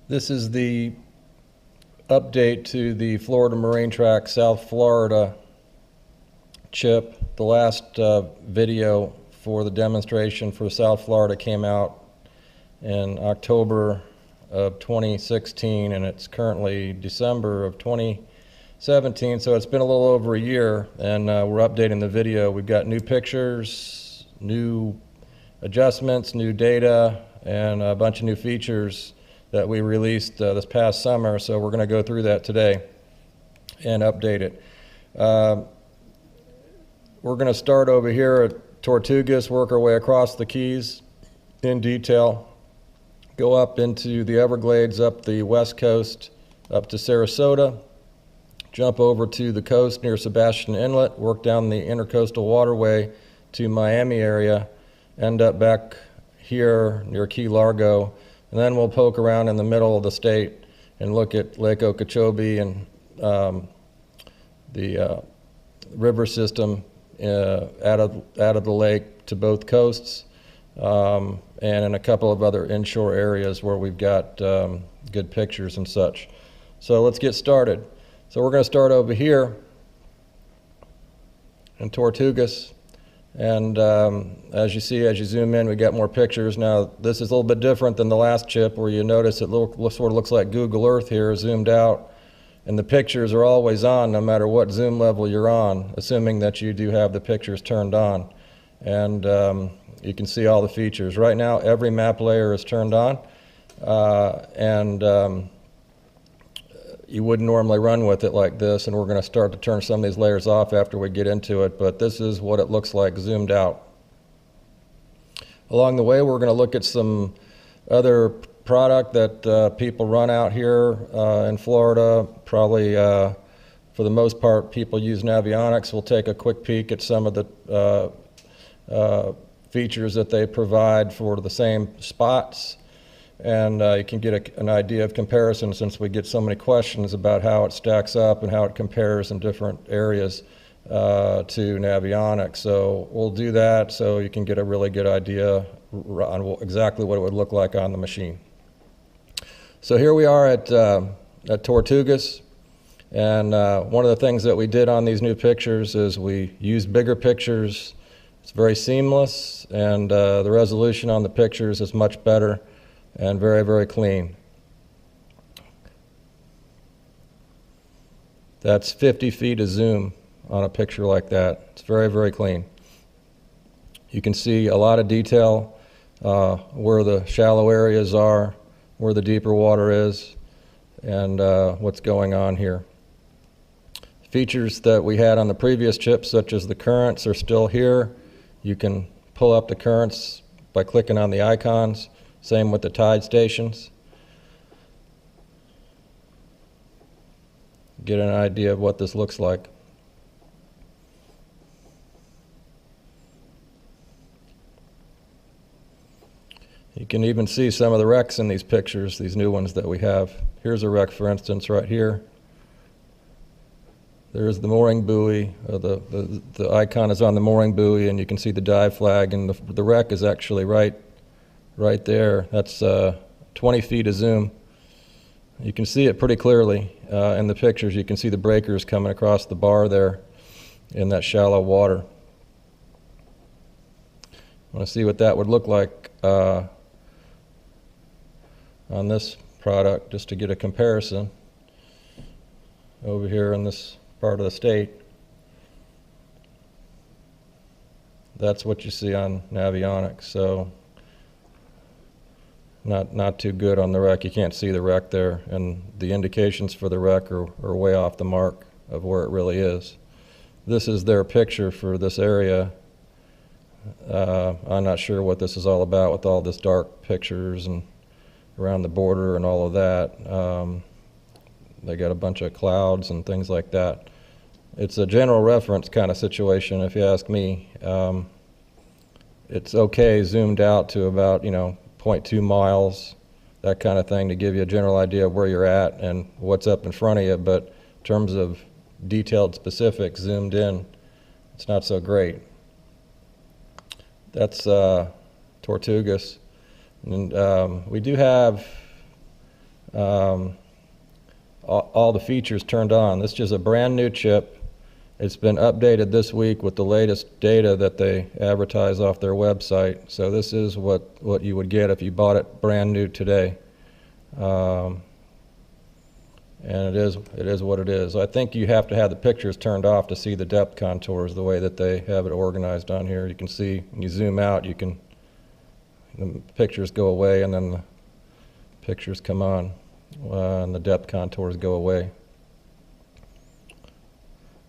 This is the update to the Florida Marine Track South Florida chip. The last video for the demonstration for South Florida came out in October of 2016, and it's currently December of 2017, so it's been a little over a year, and we're updating the video. We've got new pictures, new adjustments, new data, and a bunch of new features that we released this past summer, so we're going to go through that today and update it. We're going to start over here at Tortugas, work our way across the Keys in detail, go up into the Everglades, up the west coast, up to Sarasota, jump over to the coast near Sebastian Inlet, work down the Intercoastal Waterway to Miami area, end up back here near Key Largo, and then we'll poke around in the middle of the state and look at Lake Okeechobee and the river system out of the lake to both coasts, and in a couple of other inshore areas where we've got good pictures and such. So let's get started. So we're going to start over here in Tortugas. And as you see, as you zoom in, we got more pictures. Now, this is a little bit different than the last chip, where you notice it sort of looks like Google Earth here, zoomed out. And the pictures are always on, no matter what zoom level you're on, assuming that you do have the pictures turned on. And you can see all the features. Right now, every map layer is turned on. You wouldn't normally run with it like this, and we're going to start to turn some of these layers off after we get into it, but this is what it looks like zoomed out. Along the way, we're going to look at some other product that people run out here in Florida. Probably, for the most part, people use Navionics. We'll take a quick peek at some of the features that they provide for the same spots. And you can get an idea of comparison, since we get so many questions about how it stacks up and how it compares in different areas to Navionics. So we'll do that so you can get a really good idea on exactly what it would look like on the machine. So here we are at Tortugas, and one of the things that we did on these new pictures is we used bigger pictures. It's very seamless, and the resolution on the pictures is much better and very, very clean. That's 50 feet of zoom on a picture like that. It's very, very clean. You can see a lot of detail where the shallow areas are, where the deeper water is, and what's going on here. Features that we had on the previous chip, such as the currents, are still here. You can pull up the currents by clicking on the icons. Same with the tide stations. Get an idea of what this looks like. You can even see some of the wrecks in these pictures, these new ones that we have. Here's a wreck, for instance, right here. There's the mooring buoy. The icon is on the mooring buoy, and you can see the dive flag, and the wreck is actually right there. That's 20 feet of zoom. You can see it pretty clearly in the pictures. You can see the breakers coming across the bar there in that shallow water. I want to see what that would look like on this product, just to get a comparison over here in this part of the state. That's what you see on Navionics. So not too good on the wreck. You can't see the wreck there, and the indications for the wreck are way off the mark of where it really is. This is their picture for this area. I'm not sure what this is all about with all this dark pictures and around the border and all of that. They got a bunch of clouds and things like that. It's a general reference kind of situation, if you ask me. It's okay zoomed out to about 0.2 miles, that kind of thing, to give you a general idea of where you're at and what's up in front of you. But in terms of detailed specifics zoomed in, it's not so great. That's Tortugas. And we do have all the features turned on. This is just a brand new chip. It's been updated this week with the latest data that they advertise off their website. So this is what you would get if you bought it brand new today. And it is what it is. I think you have to have the pictures turned off to see the depth contours the way that they have it organized on here. You can see when you zoom out, the pictures go away and then the pictures come on and the depth contours go away.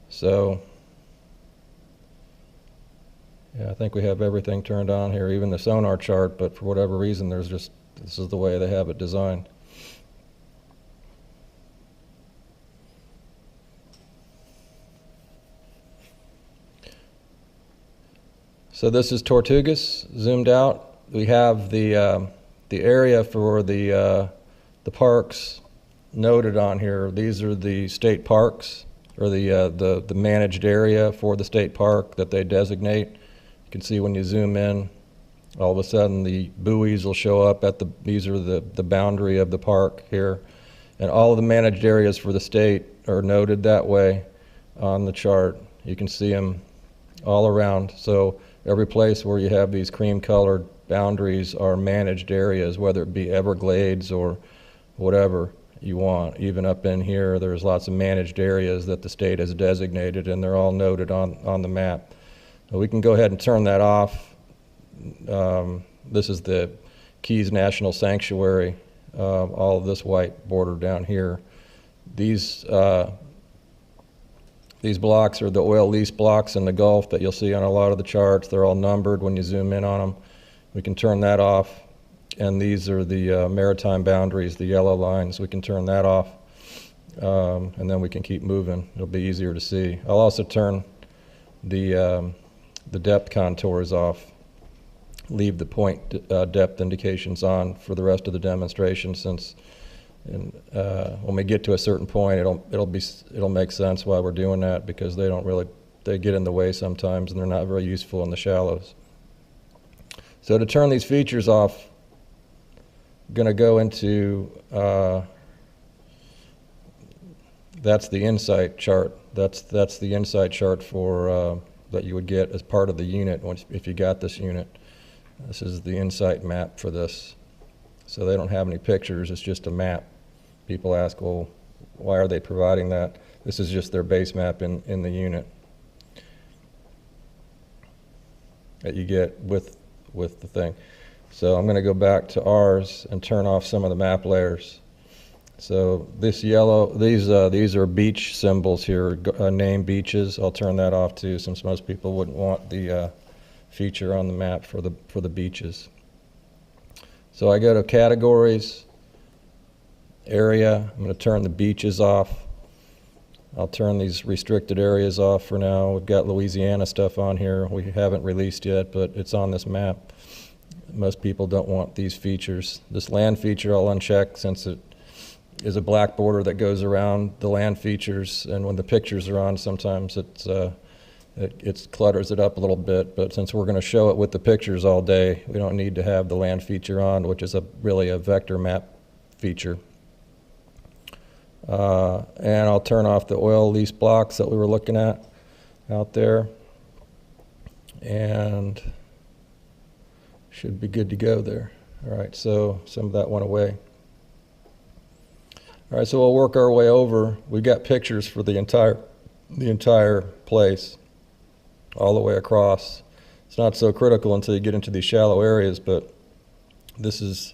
So yeah, I think we have everything turned on here, even the sonar chart, but for whatever reason this is the way they have it designed. So this is Tortugas zoomed out. We have the area for the parks noted on here. These are the state parks, or the managed area for the state park that they designate. You can see when you zoom in, all of a sudden the buoys will show up at these are the boundary of the park here. And all of the managed areas for the state are noted that way on the chart. You can see them all around. So every place where you have these cream-colored boundaries are managed areas, whether it be Everglades or whatever you want. Even up in here, there's lots of managed areas that the state has designated, and they're all noted on the map. So we can go ahead and turn that off. This is the Keys National Sanctuary, all of this white border down here. These blocks are the oil lease blocks in the Gulf that you'll see on a lot of the charts. They're all numbered when you zoom in on them. We can turn that off. And these are the maritime boundaries, the yellow lines. We can turn that off. And then we can keep moving. It'll be easier to see. I'll also turn the depth contours off. Leave the point depth indications on for the rest of the demonstration, since when we get to a certain point, it'll make sense why we're doing that, because they get in the way sometimes and they're not very useful in the shallows. So to turn these features off, I'm going to go into that's the insight chart. That's the insight chart for that you would get as part of the unit if you got this unit. This is the insight map for this. So they don't have any pictures, it's just a map. People ask, well, why are they providing that? This is just their base map in the unit that you get with the thing. So I'm going to go back to ours and turn off some of the map layers. So this yellow, these are beach symbols here, name beaches. I'll turn that off too, since most people wouldn't want the feature on the map for the beaches. So I go to categories, area. I'm going to turn the beaches off. I'll turn these restricted areas off for now. We've got Louisiana stuff on here we haven't released yet, but it's on this map. Most people don't want these features. This land feature I'll uncheck, since it is a black border that goes around the land features, and when the pictures are on, sometimes it clutters it up a little bit, but since we're going to show it with the pictures all day, we don't need to have the land feature on, which is really a vector map feature. And I'll turn off the oil lease blocks that we were looking at out there, and should be good to go there. All right, so some of that went away. All right, so we'll work our way over. We've got pictures for the entire place, all the way across. It's not so critical until you get into these shallow areas, but this is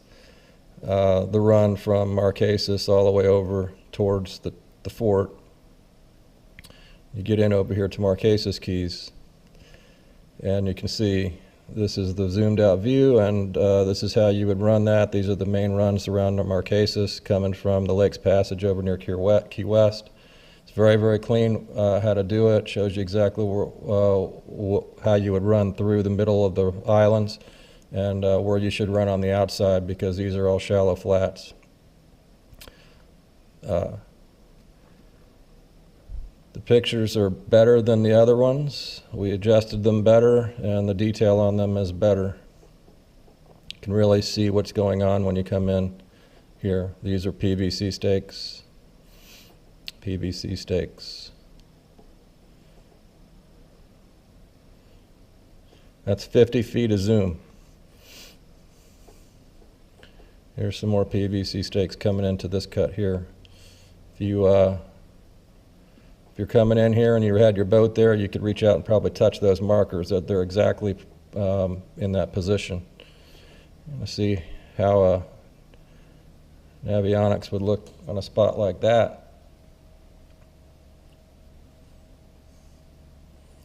the run from Marquesas all the way over towards the fort. You get in over here to Marquesas Keys, and you can see this is the zoomed out view, and this is how you would run that. These are the main runs around the Marquesas coming from the Lakes Passage over near Key West. It's very, very clean how to do it. Shows you exactly how you would run through the middle of the islands, and where you should run on the outside, because these are all shallow flats. The pictures are better than the other ones. We adjusted them better, and the detail on them is better. You can really see what's going on when you come in. here. These are PVC stakes. PVC stakes. That's 50 feet of zoom. Here's some more PVC stakes coming into this cut here. If you're coming in here and you had your boat there, you could reach out and probably touch those markers, that they're exactly in that position. Let's see how avionics would look on a spot like that.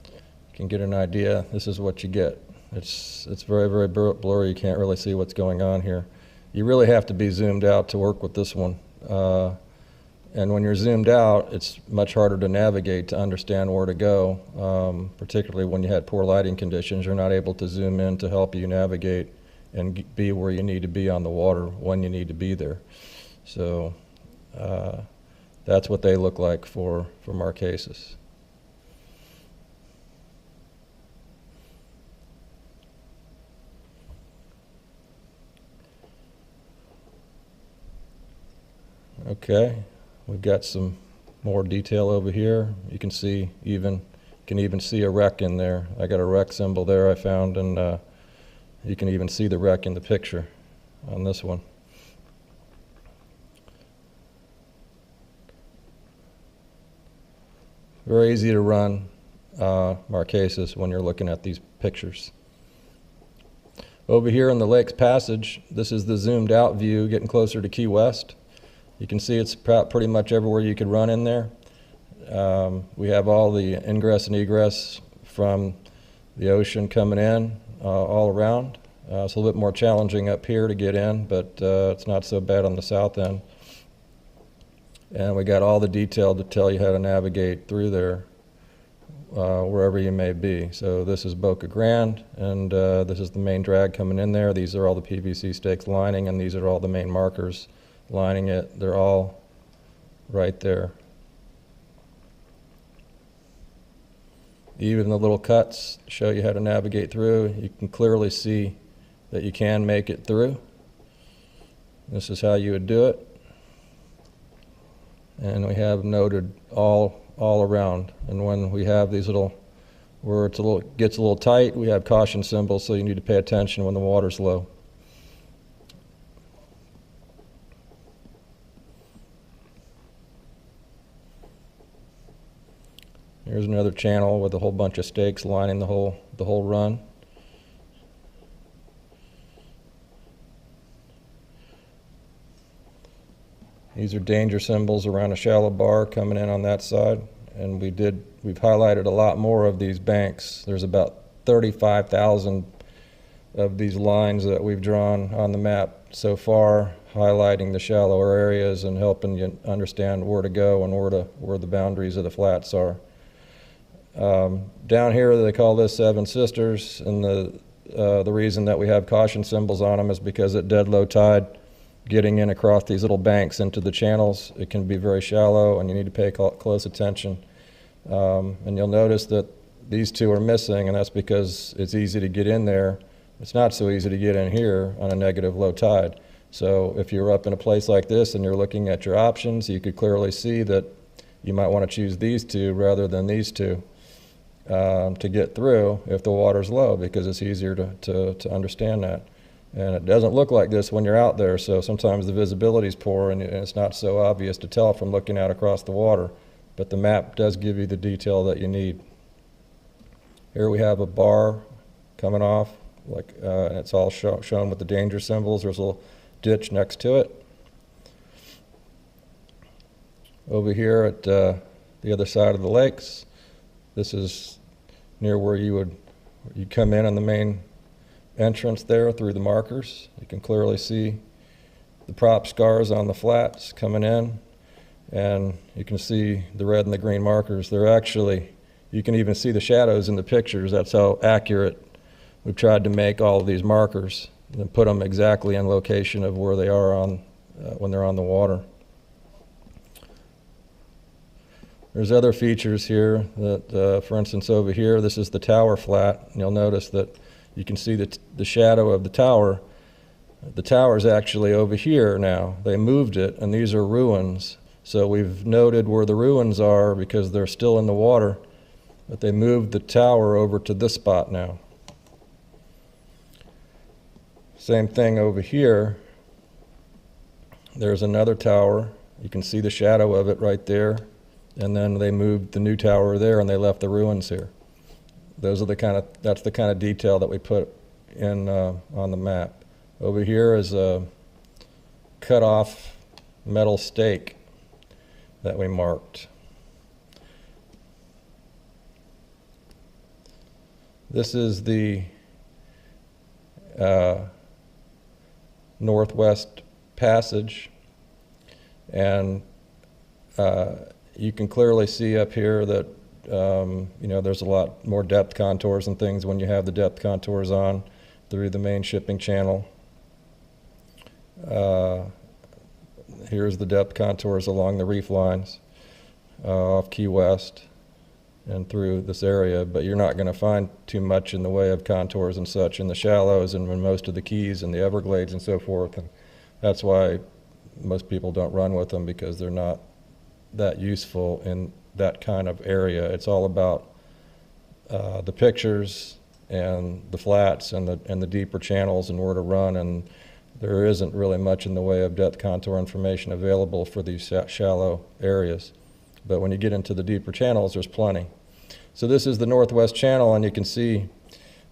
You can get an idea. This is what you get. It's very, very blurry. You can't really see what's going on here. You really have to be zoomed out to work with this one. And when you're zoomed out, it's much harder to navigate, to understand where to go, particularly when you had poor lighting conditions. You're not able to zoom in to help you navigate and be where you need to be on the water when you need to be there. So that's what they look like for Marquesas. Okay, we've got some more detail over here. You can see even see a wreck in there. I got a wreck symbol there I found, and you can even see the wreck in the picture on this one. Very easy to run Marquesas when you're looking at these pictures. Over here in the Lakes Passage, this is the zoomed out view getting closer to Key West. You can see it's pretty much everywhere you could run in there. We have all the ingress and egress from the ocean coming in all around. It's a little bit more challenging up here to get in, but it's not so bad on the south end. And we got all the detail to tell you how to navigate through there wherever you may be. So this is Boca Grande, and this is the main drag coming in there. These are all the PVC stakes lining, and these are all the main markers lining it. They're all right there. Even the little cuts show you how to navigate through. You can clearly see that you can make it through. This is how you would do it. And we have noted all around. And when we have these little, where it's gets a little tight, we have caution symbols, so you need to pay attention when the water's low. Here's another channel with a whole bunch of stakes lining the whole run. These are danger symbols around a shallow bar coming in on that side, and we've highlighted a lot more of these banks. There's about 35,000 of these lines that we've drawn on the map so far, highlighting the shallower areas and helping you understand where to go and where the boundaries of the flats are. Down here they call this Seven Sisters, and the reason that we have caution symbols on them is because at dead low tide, getting in across these little banks into the channels, it can be very shallow and you need to pay close attention. And you'll notice that these two are missing, and that's because it's easy to get in there. It's not so easy to get in here on a negative low tide. So if you're up in a place like this and you're looking at your options, you could clearly see that you might want to choose these two rather than these two to get through if the water's low, because it's easier to understand that. And it doesn't look like this when you're out there, so sometimes the visibility is poor and it's not so obvious to tell from looking out across the water. But the map does give you the detail that you need. Here we have a bar coming off, and it's all shown with the danger symbols. There's a little ditch next to it. Over here at the other side of the lakes, this is near where you come in on the main entrance there through the markers. You can clearly see the prop scars on the flats coming in, and you can see the red and the green markers. They're actually, you can even see the shadows in the pictures. That's how accurate we've tried to make all of these markers and put them exactly in location of where they are on when they're on the water. There's other features here that, for instance, over here, this is the tower flat, and you'll notice that you can see the shadow of the tower The tower's actually over here now. They moved it, and these are ruins. So we've noted where the ruins are because they're still in the water, but they moved the tower over to this spot now. Same thing over here. There's another tower. You can see the shadow of it right there. And then they moved the new tower there, and they left the ruins here. Those are that's the kind of detail that we put in on the map. Over here is a cut off metal stake that we marked. This is the Northwest Passage, and you can clearly see up here that there's a lot more depth contours and things when you have the depth contours on through the main shipping channel. Here's the depth contours along the reef lines off Key West and through this area, but you're not going to find too much in the way of contours and such in the shallows and in most of the keys and the Everglades and so forth. And that's why most people don't run with them, because they're not that useful in that kind of area. It's all about the pictures and the flats and the deeper channels and where to run, and there isn't really much in the way of depth contour information available for these shallow areas. But when you get into the deeper channels, there's plenty. So this is the Northwest Channel, and you can see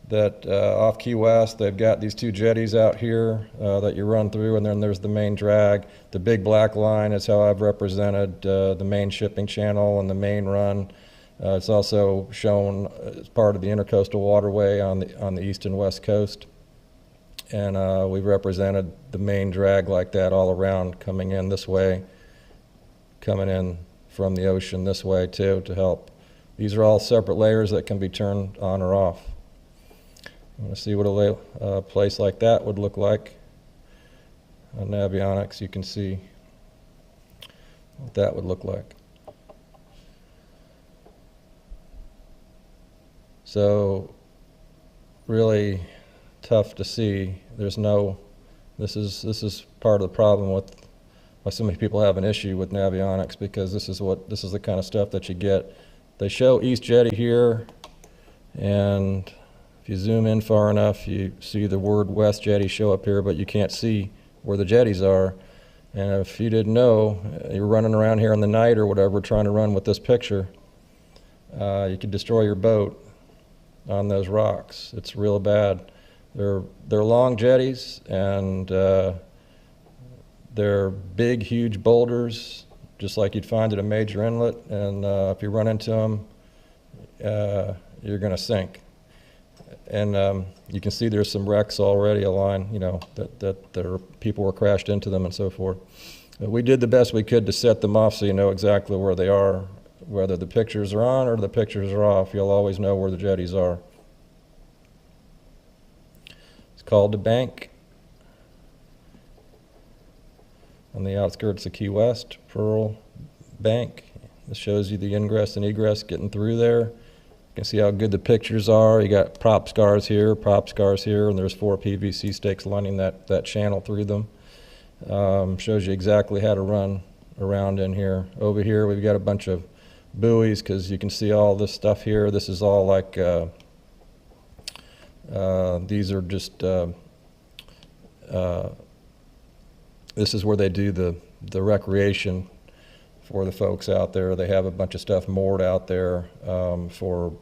that off Key West, they've got these two jetties out here that you run through, and then there's the main drag. The big black line is how I've represented the main shipping channel and the main run. It's also shown as part of the Intercoastal Waterway on the east and west coast. And we've represented the main drag like that all around, coming in this way, coming in from the ocean this way too, to help. These are all separate layers that can be turned on or off. You want to see what a place like that would look like on Navionics. You can see what that would look like. So really tough to see. There's no, this is part of the problem with why so many people have an issue with Navionics, because this is the kind of stuff that you get. They show East Jetty here, and if you zoom in far enough, you see the word West Jetty show up here, but you can't see where the jetties are. And if you didn't know, you're running around here in the night or whatever trying to run with this picture, you could destroy your boat on those rocks. It's real bad. They're long jetties, and they're big, huge boulders, just like you'd find at a major inlet. And if you run into them, you're going to sink. And you can see there's some wrecks already along, that people were crashed into them and so forth. We did the best we could to set them off so you know exactly where they are. Whether the pictures are on or the pictures are off, you'll always know where the jetties are. It's called the bank on the outskirts of Key West, Pearl Bank. This shows you the ingress and egress getting through there. You can see how good the pictures are. You got prop scars here, and there's 4 PVC stakes lining that channel through them. Shows you exactly how to run around in here. Over here we've got a bunch of buoys, because you can see all this stuff here. This is all like, these are just, this is where they do the recreation for the folks out there. They have a bunch of stuff moored out there for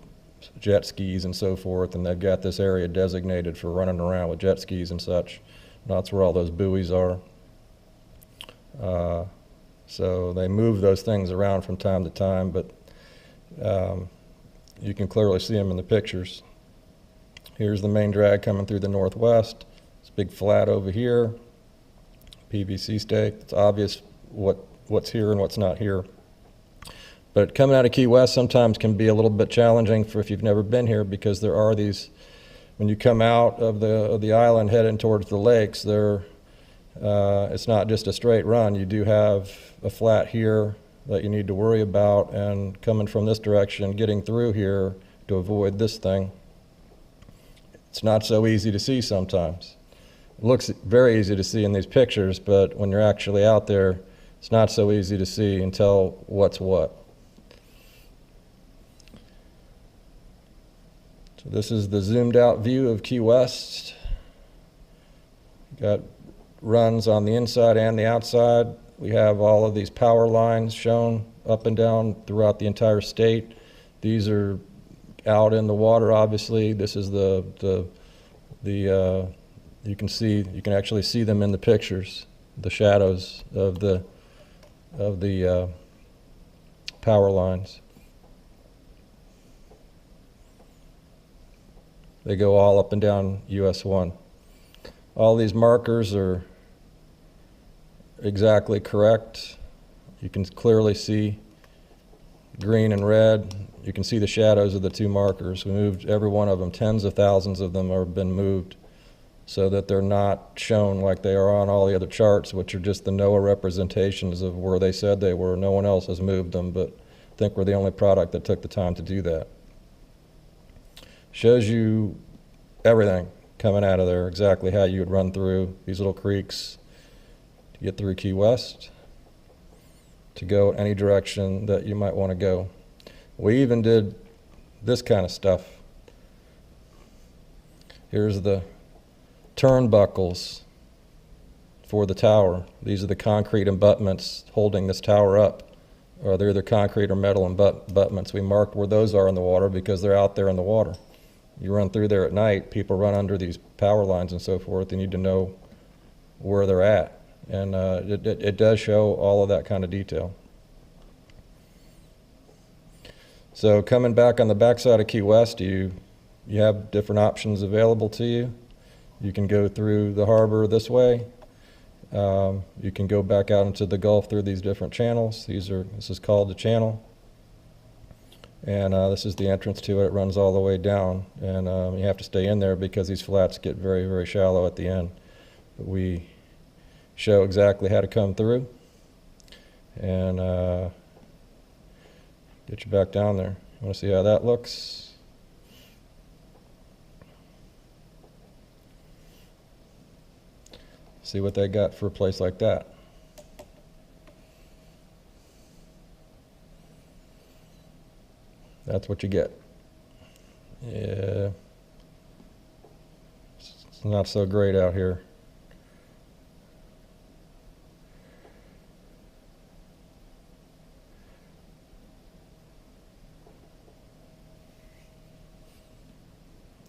jet skis and so forth, and they've got this area designated for running around with jet skis and such. And that's where all those buoys are. So they move those things around from time to time, but you can clearly see them in the pictures. Here's the main drag coming through the Northwest. It's a big flat over here, PVC stake. It's obvious what's here and what's not here. But coming out of Key West sometimes can be a little bit challenging if you've never been here, because there are these, when you come out of the island heading towards the lakes, it's not just a straight run. You do have a flat here that you need to worry about, and coming from this direction, getting through here to avoid this thing, it's not so easy to see sometimes. looks very easy to see in these pictures, but when you're actually out there, it's not so easy to see and tell what's what. So this is the zoomed out view of Key West. Got runs on the inside and the outside. We have all of these power lines shown up and down throughout the entire state. These are out in the water, obviously. This is you can actually see them in the pictures, the shadows of the power lines. They go all up and down US 1. All these markers are exactly correct. You can clearly see green and red. You can see the shadows of the two markers. We moved every one of them. Tens of thousands of them have been moved so that they're not shown like they are on all the other charts, which are just the NOAA representations of where they said they were. No one else has moved them, but I think we're the only product that took the time to do that. Shows you everything coming out of there, exactly how you would run through these little creeks to get through Key West, to go any direction that you might want to go. We even did this kind of stuff. Here's the turnbuckles for the tower. These are the concrete abutments holding this tower up. Or they're either concrete or metal abutments. We marked where those are in the water because they're out there in the water. You run through there at night, people run under these power lines and so forth. You need to know where they're at. And it does show all of that kind of detail. So coming back on the backside of Key West, you have different options available to you. You can go through the harbor this way. You can go back out into the Gulf through these different channels. This is called the channel. And this is the entrance to it. It runs all the way down. And you have to stay in there because these flats get very, very shallow at the end. But we show exactly how to come through and get you back down there. You want to see how that looks? See what they got for a place like that. That's what you get. Yeah, it's not so great out here.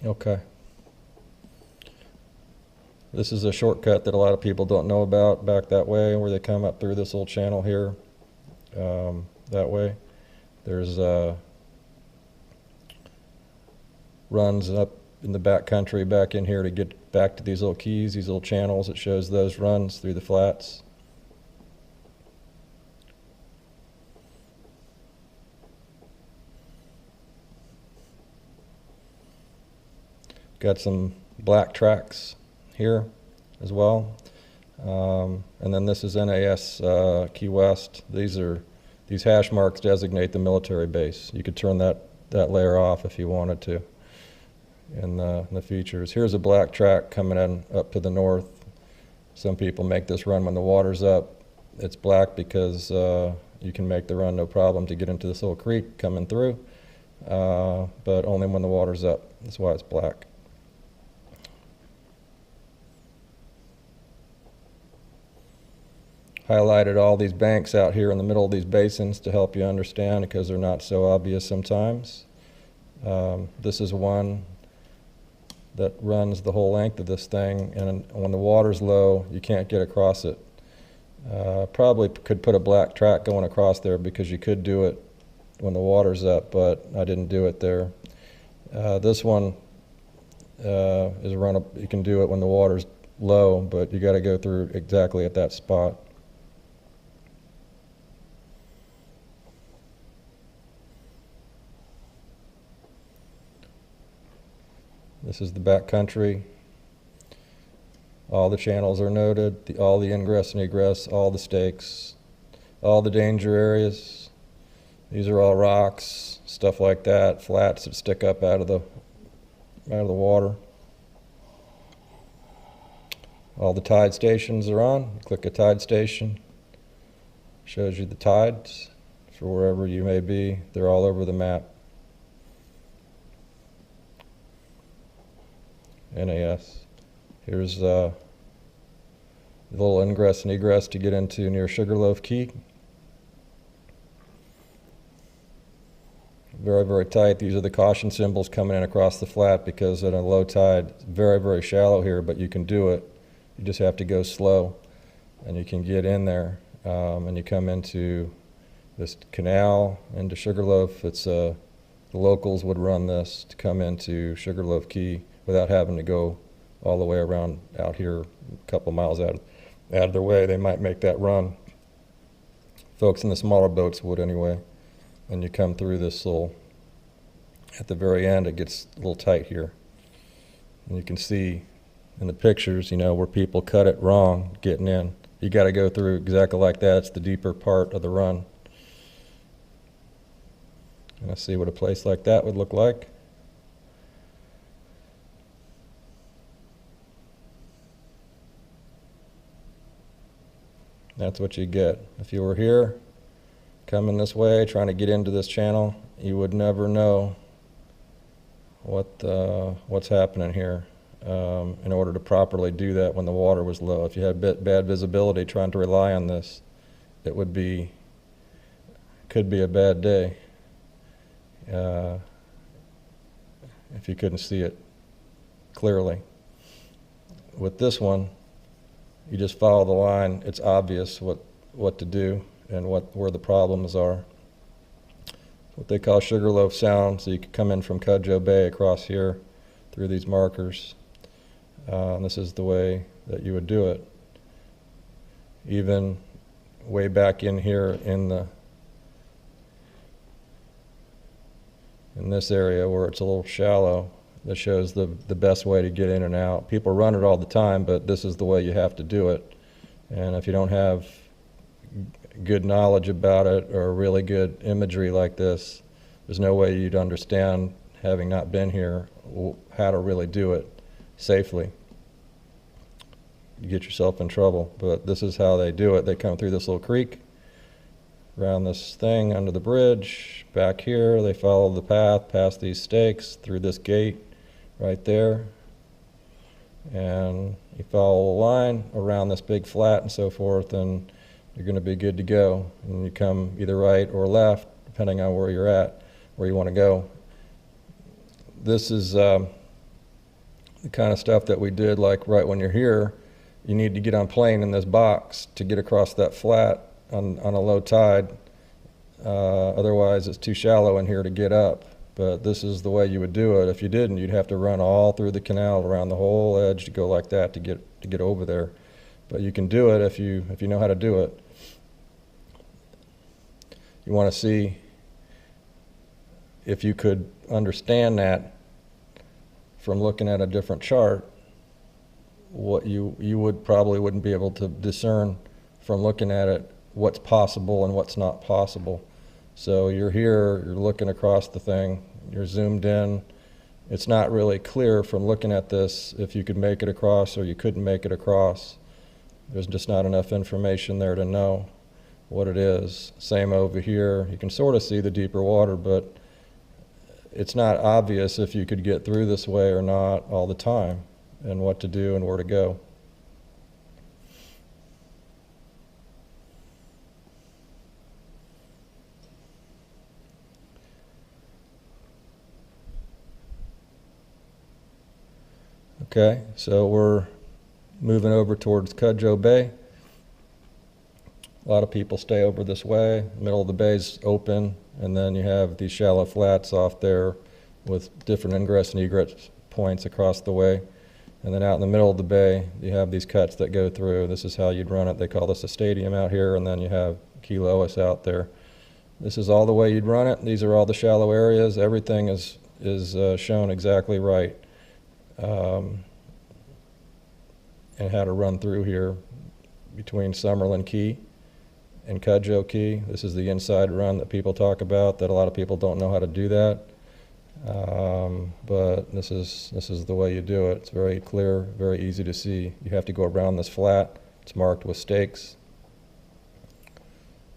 Okay. This is a shortcut that a lot of people don't know about back that way, where they come up through this little channel here. That way. There's runs up in the back country back in here to get back to these little keys, these little channels. It shows those runs through the flats. Got some black tracks here as well. And then this is NAS Key West. These hash marks designate the military base. You could turn that layer off if you wanted to in the features. Here's a black track coming in up to the north. Some people make this run when the water's up. It's black because you can make the run no problem to get into this little creek coming through, but only when the water's up. That's why it's black. Highlighted all these banks out here in the middle of these basins to help you understand, because they're not so obvious sometimes. This is one that runs the whole length of this thing, and when the water's low, you can't get across it. Probably could put a black track going across there because you could do it when the water's up, but I didn't do it there. This one is a run up. You can do it when the water's low, but you got to go through exactly at that spot. This is the back country. All the channels are noted, all the ingress and egress, all the stakes, all the danger areas. These are all rocks, stuff like that, flats that stick up out of the water. all the tide stations are on. Click a tide station, shows you the tides for wherever you may be. They're all over the map. NAS. Here's the little ingress and egress to get into near Sugarloaf Key. Very, very tight. These are the caution symbols coming in across the flat because at a low tide, it's very, very shallow here, but you can do it. You just have to go slow, and you can get in there, and you come into this canal, into Sugarloaf. It's the locals would run this to come into Sugarloaf Key without having to go all the way around out here, a couple miles out of their way. They might make that run. Folks in the smaller boats would anyway. And you come through this little, at the very end it gets a little tight here. And you can see in the pictures, you know, where people cut it wrong getting in. You got to go through exactly like that. It's the deeper part of the run. And I see what a place like that would look like. That's what you get. If you were here, coming this way, trying to get into this channel, you would never know what's happening here in order to properly do that when the water was low. If you had bad visibility trying to rely on this, it could be a bad day if you couldn't see it clearly. With this one, you just follow the line. It's obvious what to do and where the problems are. What they call Sugarloaf Sound, so you can come in from Cudjoe Bay across here through these markers. And this is the way that you would do it. Even way back in here in this area where it's a little shallow, that shows the best way to get in and out. People run it all the time, but this is the way you have to do it. And if you don't have good knowledge about it or really good imagery like this, there's no way you'd understand, having not been here, how to really do it safely. You get yourself in trouble, but this is how they do it. They come through this little creek, around this thing under the bridge, back here, they follow the path past these stakes through this gate right there, and you follow the line around this big flat and so forth, and you're going to be good to go. And you come either right or left, depending on where you're at, where you want to go. This is the kind of stuff that we did, like right when you're here, you need to get on plane in this box to get across that flat on a low tide. Otherwise, it's too shallow in here to get up. But this is the way you would do it. If you didn't, you'd have to run all through the canal around the whole edge to go like that to get over there. But you can do it if you know how to do it. You want to see if you could understand that from looking at a different chart, what you wouldn't be able to discern from looking at it what's possible and what's not possible. So you're here, you're looking across the thing, you're zoomed in. It's not really clear from looking at this if you could make it across or you couldn't make it across. There's just not enough information there to know what it is. Same over here. You can sort of see the deeper water, but it's not obvious if you could get through this way or not all the time, and what to do and where to go. Okay, so we're moving over towards Cudjoe Bay. A lot of people stay over this way. The middle of the bay's open, and then you have these shallow flats off there with different ingress and egress points across the way. And then out in the middle of the bay, you have these cuts that go through. This is how you'd run it. They call this a stadium out here, and then you have Key Lois out there. This is all the way you'd run it. These are all the shallow areas. Everything is shown exactly right. And how to run through here between Summerlin Key and Cudjoe Key. This is the inside run that people talk about, that a lot of people don't know how to do that. But this is the way you do it. It's very clear, very easy to see. You have to go around this flat. It's marked with stakes.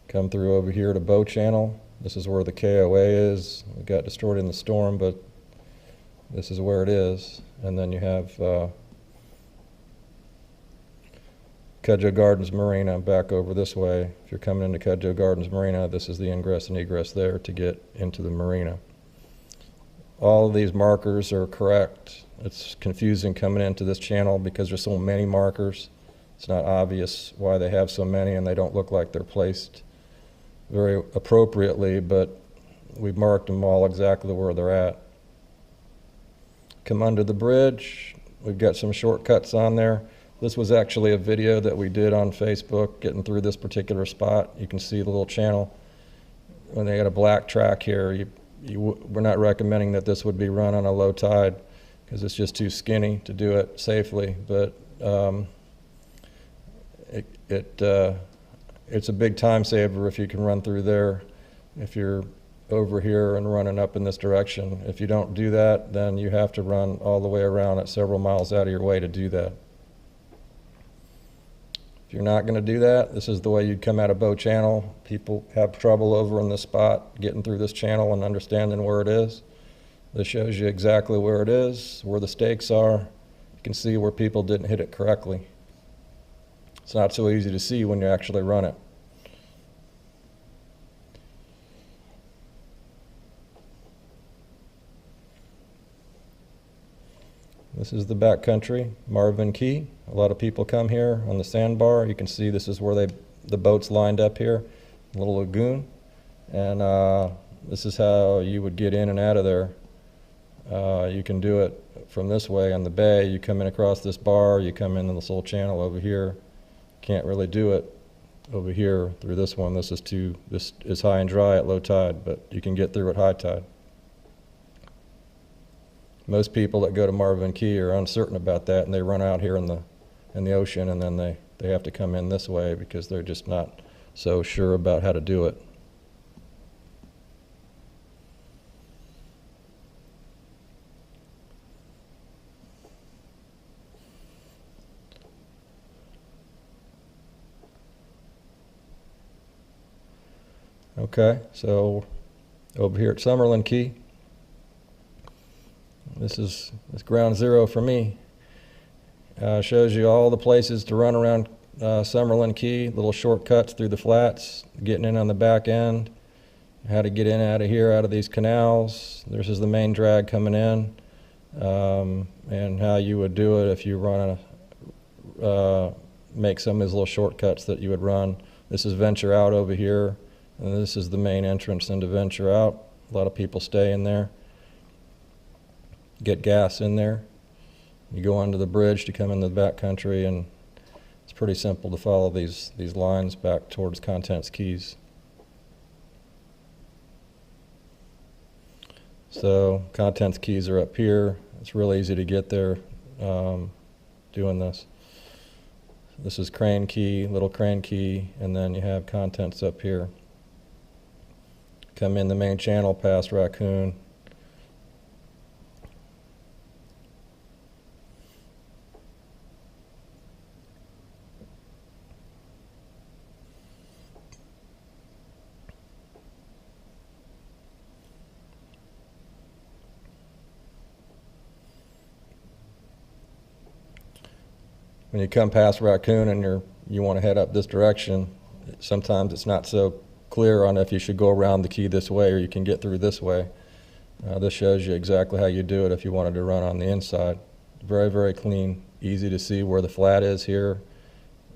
Come through over here to Bow Channel. This is where the KOA is. It got destroyed in the storm, but this is where it is. And then you have Cudjoe Gardens Marina back over this way. If you're coming into Cudjoe Gardens Marina, this is the ingress and egress there to get into the marina. All of these markers are correct. It's confusing coming into this channel because there's so many markers. It's not obvious why they have so many, and they don't look like they're placed very appropriately, but we've marked them all exactly where they're at. Come under the bridge. We've got some shortcuts on there. This was actually a video that we did on Facebook getting through this particular spot. You can see the little channel. When they had a black track here, we're not recommending that this would be run on a low tide because it's just too skinny to do it safely, but it's a big time saver if you can run through there if you're over here and running up in this direction. If you don't do that, then you have to run all the way around at several miles out of your way to do that. If you're not going to do that, this is the way you'd come out of Bow Channel. People have trouble over in this spot getting through this channel and understanding where it is. This shows you exactly where it is, where the stakes are. You can see where people didn't hit it correctly. It's not so easy to see when you actually run it. This is the back country, Marvin Key. A lot of people come here on the Sandbar. You can see this is where the boats lined up here, a little lagoon. And this is how you would get in and out of there. You can do it from this way on the bay. You come in across this bar, you come in this little channel over here. Can't really do it over here through this one. This is high and dry at low tide, but you can get through at high tide. Most people that go to Marvin Key are uncertain about that, and they run out here in the ocean, and then they have to come in this way because they're just not so sure about how to do it. Okay, so over here at Summerlin Key, this is ground zero for me. Shows you all the places to run around Summerlin Key, little shortcuts through the flats, getting in on the back end, how to get in out of here, out of these canals. This is the main drag coming in, and how you would do it if you make some of these little shortcuts that you would run. This is Venture Out over here, and this is the main entrance into Venture Out. A lot of people stay in there, get gas in there. You go under the bridge to come into the back country, and it's pretty simple to follow these lines back towards Contents Keys. So Contents Keys are up here. It's really easy to get there doing this. This is Crane Key, Little Crane Key, and then you have Contents up here. Come in the main channel past Raccoon. When you come past Raccoon and you want to head up this direction, sometimes it's not so clear on if you should go around the key this way or you can get through this way. This shows you exactly how you do it if you wanted to run on the inside. Very, very clean, easy to see where the flat is here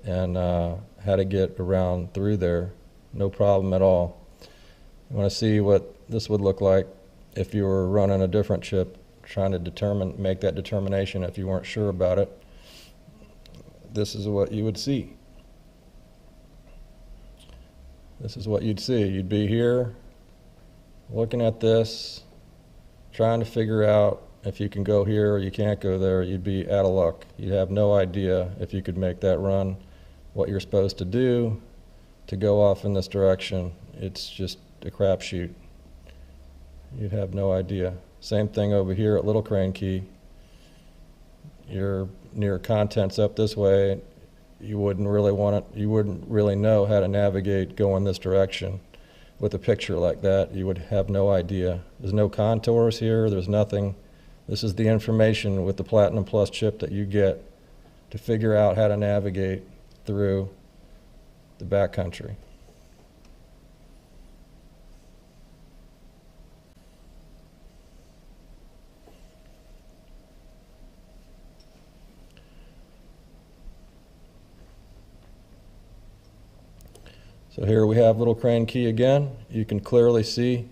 and how to get around through there. No problem at all. You want to see what this would look like if you were running a different chip, trying to make that determination if you weren't sure about it. This is what you would see. This is what you'd see. You'd be here looking at this, trying to figure out if you can go here or you can't go there. You'd be out of luck. You'd have no idea if you could make that run, what you're supposed to do to go off in this direction. It's just a crapshoot. You'd have no idea. Same thing over here at Little Crane Key. You're near contents up this way. You wouldn't really know how to navigate going this direction. With a picture like that, you would have no idea. There's no contours here, there's nothing. This is the information with the Platinum Plus chip that you get to figure out how to navigate through the backcountry. So here we have Little Crane Key again. You can clearly see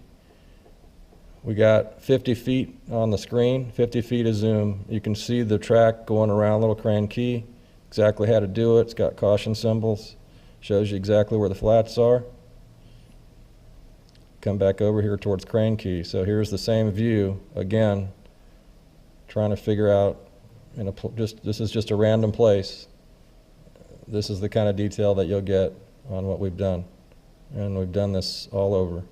we got 50 feet on the screen, 50 feet of zoom. You can see the track going around Little Crane Key, exactly how to do it. It's got caution symbols, shows you exactly where the flats are. Come back over here towards Crane Key. So here's the same view, again, trying to figure out, this is just a random place. This is the kind of detail that you'll get on what we've done. And we've done this all over.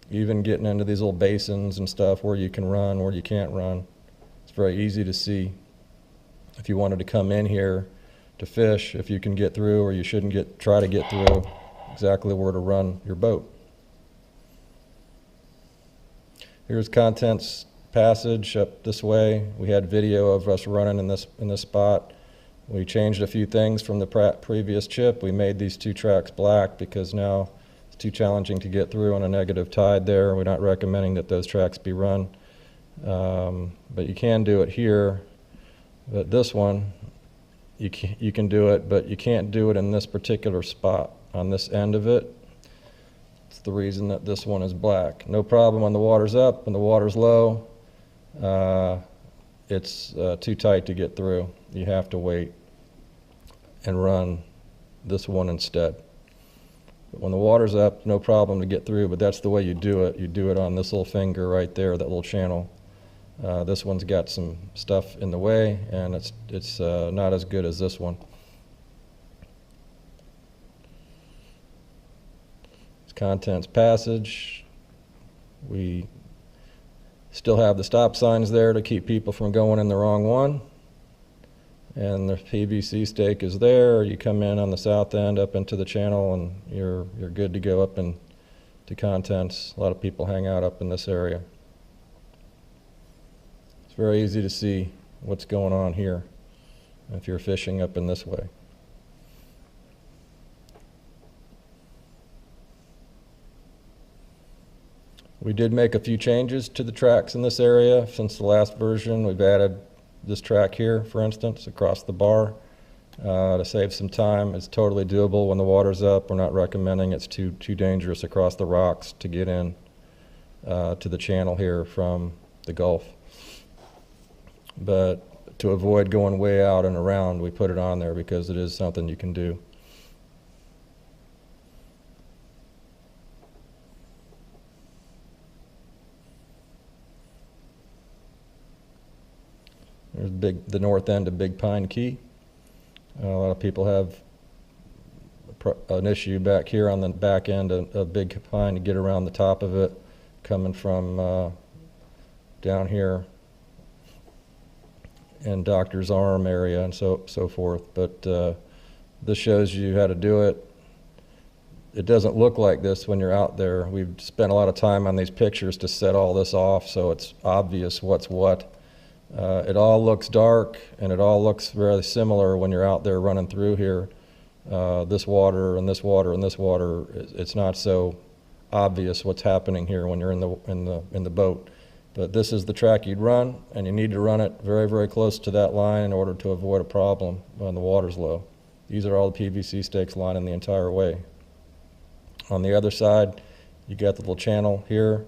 Even getting into these little basins and stuff where you can run, where you can't run. It's very easy to see. If you wanted to come in here to fish, if you can get through, or you shouldn't try to get through, exactly where to run your boat. Here's Contents Passage up this way. We had video of us running in this spot. We changed a few things from the previous chip. We made these two tracks black because now it's too challenging to get through on a negative tide there. We're not recommending that those tracks be run. But you can do it here. But this one, you can do it, but you can't do it in this particular spot on this end of it. It's the reason that this one is black. No problem when the water's up, when the water's low. It's too tight to get through. You have to wait and run this one instead. But when the water's up, no problem to get through, but that's the way you do it. You do it on this little finger right there, that little channel. This one's got some stuff in the way, and it's not as good as this one. It's Contents Passage. We still have the stop signs there to keep people from going in the wrong one. And the PVC stake is there. You come in on the south end up into the channel and you're good to go up into Contents. A lot of people hang out up in this area. It's very easy to see what's going on here if you're fishing up in this way. We did make a few changes to the tracks in this area since the last version. We've added this track here, for instance, across the bar to save some time. It's totally doable when the water's up. We're not recommending it's too dangerous across the rocks to get in to the channel here from the Gulf. But to avoid going way out and around, we put it on there because it is something you can do. There's the north end of Big Pine Key. A lot of people have an issue back here on the back end of Big Pine to get around the top of it, coming from down here in Doctor's Arm area and so forth. But this shows you how to do it. It doesn't look like this when you're out there. We've spent a lot of time on these pictures to set all this off so it's obvious what's what. It all looks dark and it all looks very similar when you're out there running through here. This water and this water and this water, it's not so obvious what's happening here when you're in the boat. But this is the track you'd run, and you need to run it very, very close to that line in order to avoid a problem when the water's low. These are all the PVC stakes lining the entire way. On the other side, you got the little channel here.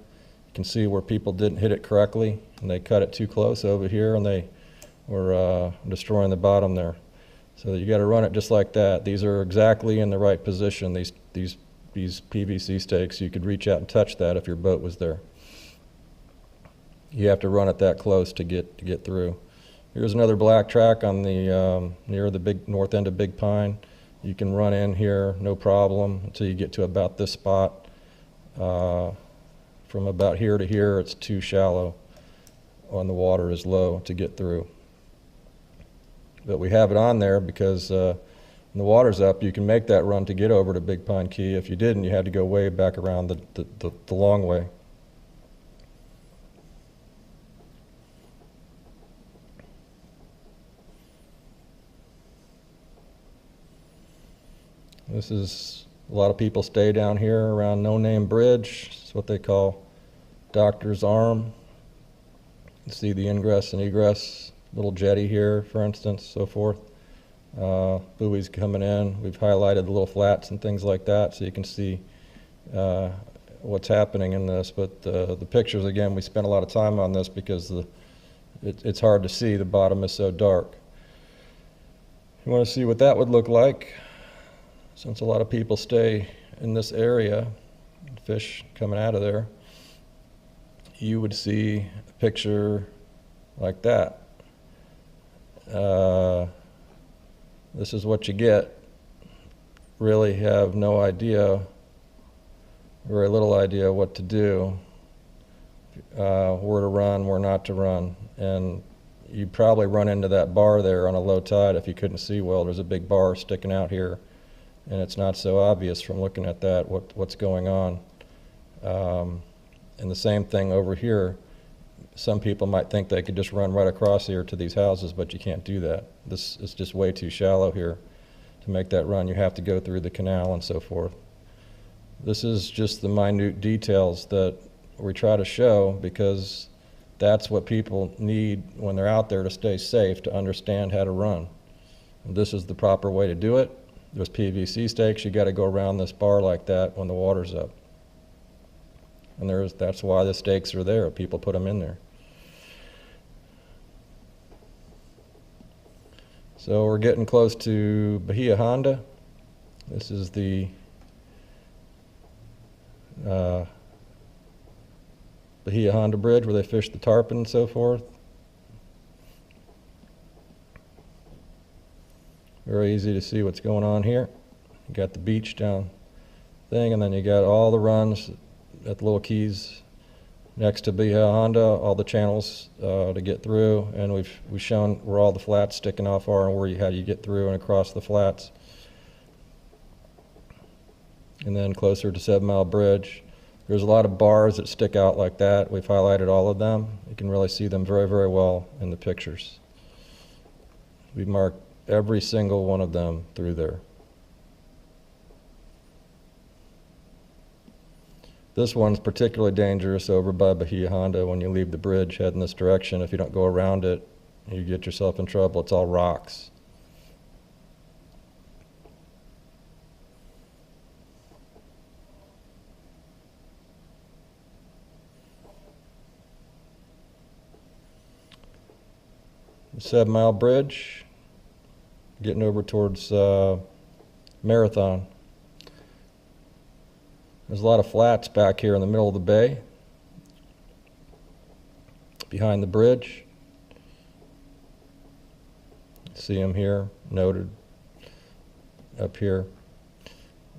You can see where people didn't hit it correctly, and they cut it too close over here, and they were destroying the bottom there. So you got to run it just like that. These are exactly in the right position. These PVC stakes, you could reach out and touch that if your boat was there. You have to run it that close to get through. Here's another black track on the near the big north end of Big Pine. You can run in here, no problem, until you get to about this spot. From about here to here, it's too shallow. when the water is low to get through. But we have it on there because when the water's up, you can make that run to get over to Big Pine Key. If you didn't, you had to go way back around the long way. This is, a lot of people stay down here around No Name Bridge. It's what they call Doctor's Arm. You see the ingress and egress, little jetty here, for instance, so forth. Buoys coming in. We've highlighted the little flats and things like that so you can see what's happening in this. But the pictures, again, we spent a lot of time on this because it's hard to see. The bottom is so dark. You want to see what that would look like? Since a lot of people stay in this area, fish coming out of there, you would see a picture like that. This is what you get. Really have no idea, very little idea what to do, where to run, where not to run. And you'd probably run into that bar there on a low tide if you couldn't see well. There's a big bar sticking out here, and it's not so obvious from looking at that what's going on. And the same thing over here. Some people might think they could just run right across here to these houses, but you can't do that. This is just way too shallow here to make that run. You have to go through the canal and so forth. This is just the minute details that we try to show because that's what people need when they're out there to stay safe, to understand how to run. And this is the proper way to do it. There's PVC stakes. You got to go around this bar like that when the water's up. And that's why the stakes are there. People put them in there. So we're getting close to Bahia Honda. This is the Bahia Honda Bridge where they fish the tarpon and so forth. Very easy to see what's going on here. You got the beach down thing, and then you got all the runs at the little keys next to Bahia Honda, all the channels to get through, and we've shown where all the flats sticking off are and how you get through and across the flats. And then closer to 7 Mile Bridge, there's a lot of bars that stick out like that. We've highlighted all of them. You can really see them very, very well in the pictures. We've marked every single one of them through there. This one's particularly dangerous over by Bahia Honda when you leave the bridge heading this direction. If you don't go around it, you get yourself in trouble. It's all rocks. The 7 Mile Bridge, getting over towards Marathon. There's a lot of flats back here in the middle of the bay, behind the bridge. See them here, noted up here.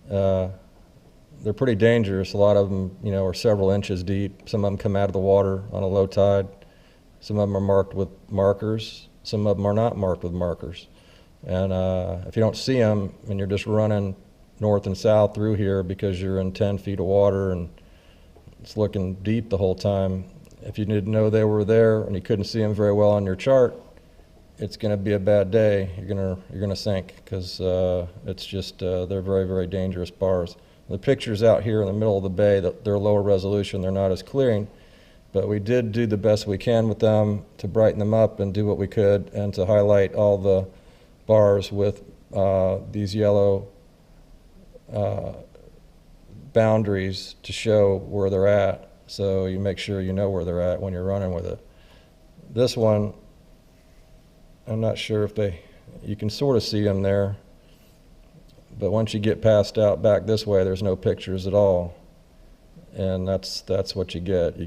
They're pretty dangerous. A lot of them, are several inches deep. Some of them come out of the water on a low tide. Some of them are marked with markers. Some of them are not marked with markers. And if you don't see them and you're just running north and south through here because you're in 10 feet of water and it's looking deep the whole time, if you didn't know they were there and you couldn't see them very well on your chart, it's going to be a bad day. You're going to sink because it's just they're very, very dangerous bars. The pictures out here in the middle of the bay, they're lower resolution, they're not as clearing, but we did do the best we can with them to brighten them up and do what we could and to highlight all the bars with these yellow boundaries to show where they're at, so you make sure you know where they're at when you're running with it. This one, I'm not sure if you can sort of see them there, but once you get past out back this way, there's no pictures at all, and that's what you get. You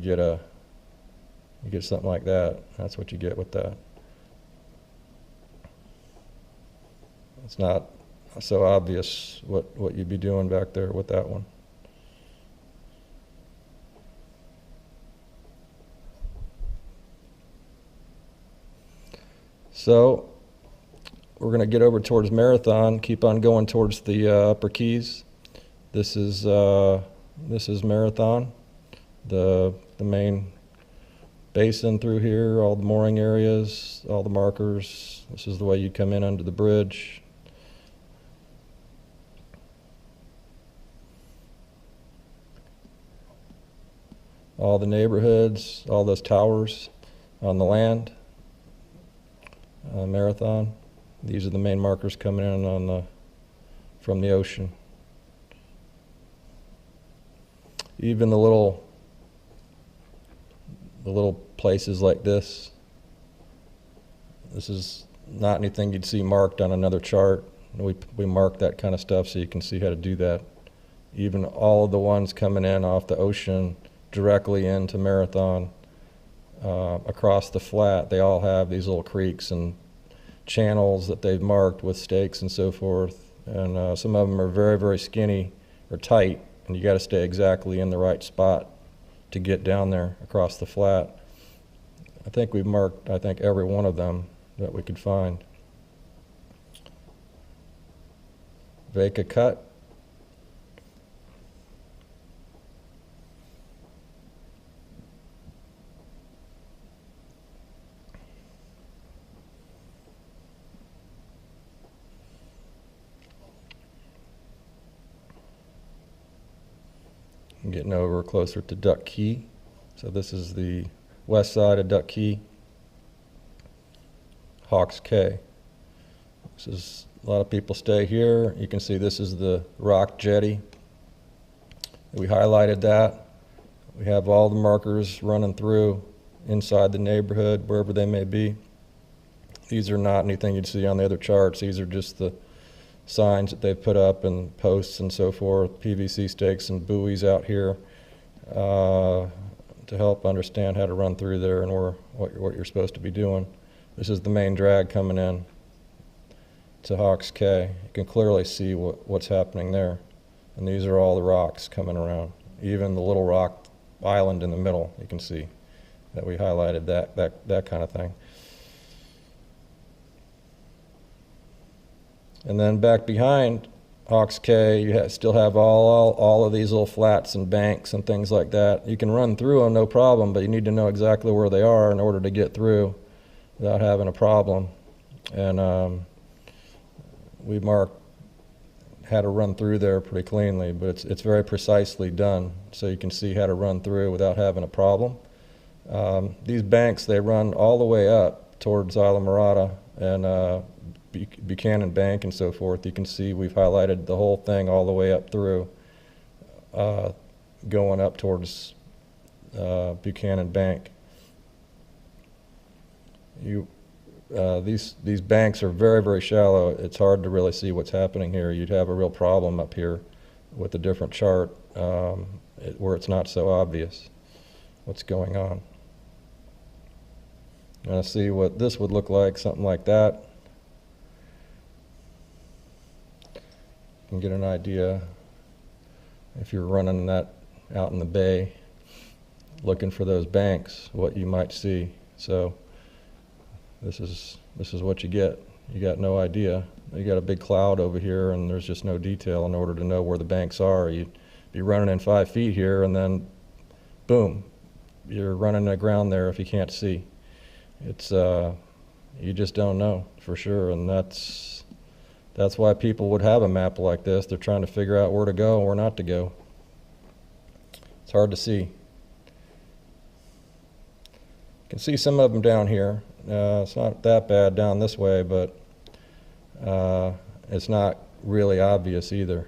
get something like that. That's what you get with that. It's not so obvious what you'd be doing back there with that one. So we're going to get over towards Marathon, keep on going towards the upper keys. This is Marathon, the main basin through here, all the mooring areas, all the markers. This is the way you come in under the bridge. All the neighborhoods, all those towers on the land. Marathon. These are the main markers coming in on from the ocean. Even the little places like this. This is not anything you'd see marked on another chart. We mark that kind of stuff so you can see how to do that. Even all of the ones coming in off the ocean directly into Marathon, across the flat, they all have these little creeks and channels that they've marked with stakes and so forth. And some of them are very, very skinny or tight, and you got to stay exactly in the right spot to get down there across the flat. I think we've marked, every one of them that we could find. Vega cut. I'm getting over closer to Duck Key. So this is the west side of Duck Key. Hawks Cay. This is, a lot of people stay here. You can see this is the rock jetty. We highlighted that. We have all the markers running through inside the neighborhood, wherever they may be. These are not anything you'd see on the other charts. These are just the signs that they've put up and posts and so forth, PVC stakes and buoys out here to help understand how to run through there and what you're supposed to be doing. This is the main drag coming in to Hawks Cay. You can clearly see what's happening there. And these are all the rocks coming around. Even the little rock island in the middle, you can see that we highlighted that kind of thing. And then back behind Hawks Cay, you still have all of these little flats and banks and things like that. You can run through them, no problem, but you need to know exactly where they are in order to get through without having a problem. And we marked how to run through there pretty cleanly, but it's very precisely done, so you can see how to run through without having a problem. These banks, they run all the way up towards Isla Mirada and Buchanan Bank and so forth. You can see we've highlighted the whole thing all the way up through, going up towards Buchanan Bank. These banks are very, very shallow. It's hard to really see what's happening here. You'd have a real problem up here with a different chart where it's not so obvious what's going on. And see what this would look like, something like that. You can get an idea if you're running that out in the bay, looking for those banks, what you might see. So this is what you get. You got no idea. You got a big cloud over here, and there's just no detail in order to know where the banks are. You'd be running in 5 feet here, and then boom, you're running aground there if you can't see. It's you just don't know for sure, and that's why people would have a map like this. They're trying to figure out where to go and where not to go. It's hard to see. You can see some of them down here. It's not that bad down this way, but it's not really obvious either.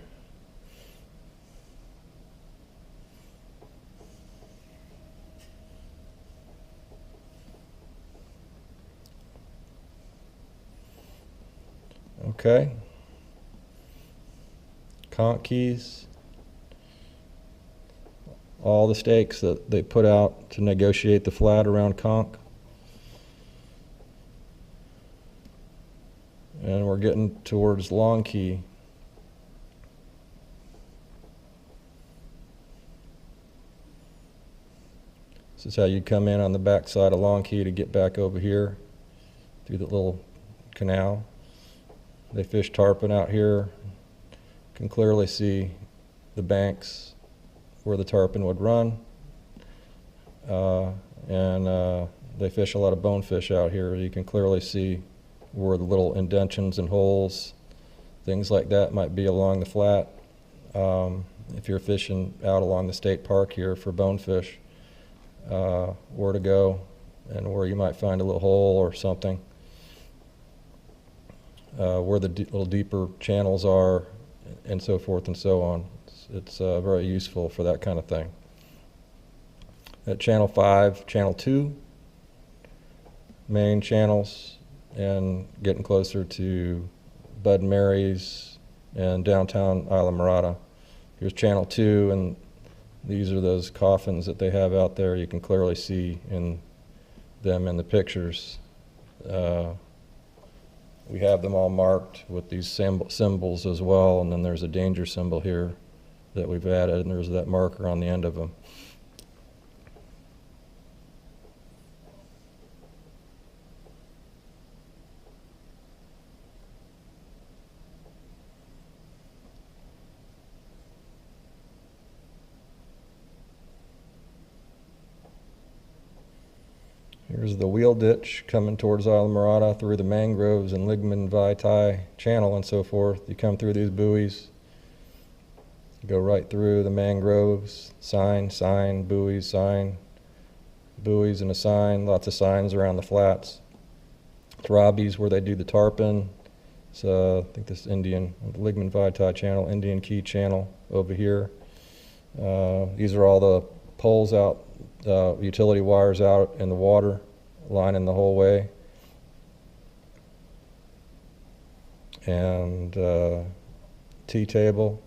Okay. Conch keys. All the stakes that they put out to negotiate the flat around Conch. And we're getting towards Long Key. This is how you come in on the back side of Long Key to get back over here. through the little canal. They fish tarpon out here. Can clearly see the banks where the tarpon would run. They fish a lot of bonefish out here. You can clearly see where the little indentions and holes, things like that might be along the flat. If you're fishing out along the state park here for bonefish, where to go and where you might find a little hole or something, where the little deeper channels are, and so forth and so on. It's very useful for that kind of thing. At Channel 5, Channel 2, main channels, and getting closer to Bud and Mary's and downtown Islamorada. Here's Channel 2, and these are those coffins that they have out there. You can clearly see them in the pictures. We have them all marked with these symbols as well, and then there's a danger symbol here that we've added, and there's that marker on the end of them. Here's the wheel ditch coming towards Islamorada through the mangroves and Ligman Vitae channel and so forth. You come through these buoys, you go right through the mangroves, sign, buoys, buoys and a sign, lots of signs around the flats. Throbbie's where they do the tarpon. So I think this Indian, the Ligman Vitae channel, Indian Key channel over here. These are all the poles out, utility wires out in the water, lining the whole way. And T-table.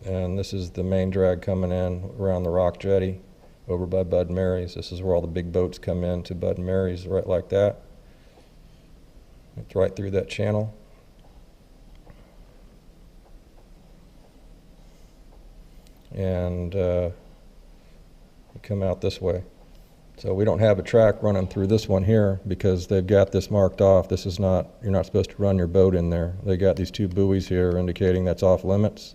And this is the main drag coming in around the rock jetty over by Bud and Mary's. This is where all the big boats come in to Bud and Mary's, right like that. It's right through that channel. And come out this way. So we don't have a track running through this one here because they've got this marked off. This is not, you're not supposed to run your boat in there. They got these two buoys here indicating that's off limits,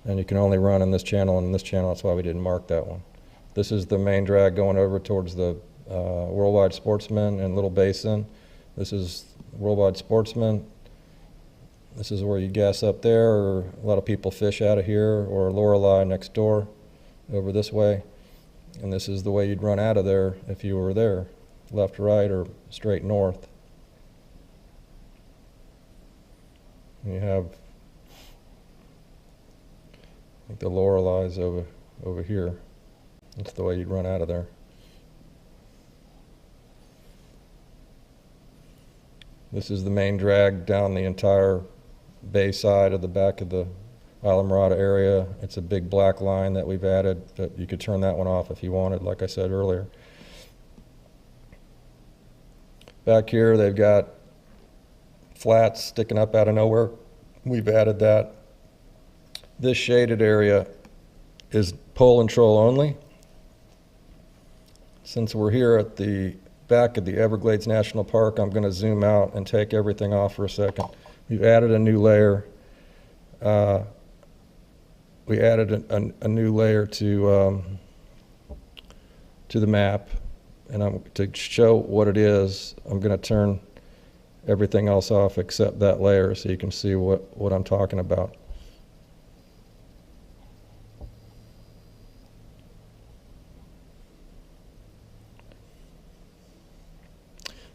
and you can only run in this channel and in this channel. That's why we didn't mark that one. This is the main drag going over towards the Worldwide Sportsman and Little Basin. This is Worldwide Sportsman. This is where you gas up there, or a lot of people fish out of here, or Lorelei next door over this way. And this is the way you'd run out of there if you were there, left, right, or straight north. And you have, I think the Lorelei's over here. That's the way you'd run out of there. This is the main drag down the entire bay side of the back of the Islamorada area. It's a big black line that we've added, that you could turn that one off if you wanted, like I said earlier. Back here they've got flats sticking up out of nowhere. We've added that. This shaded area is pole and troll only. Since we're here at the back of the Everglades National Park, I'm going to zoom out and take everything off for a second. We've added a new layer. We added a new layer to the map, and to show what it is, I'm going to turn everything else off except that layer so you can see what I'm talking about.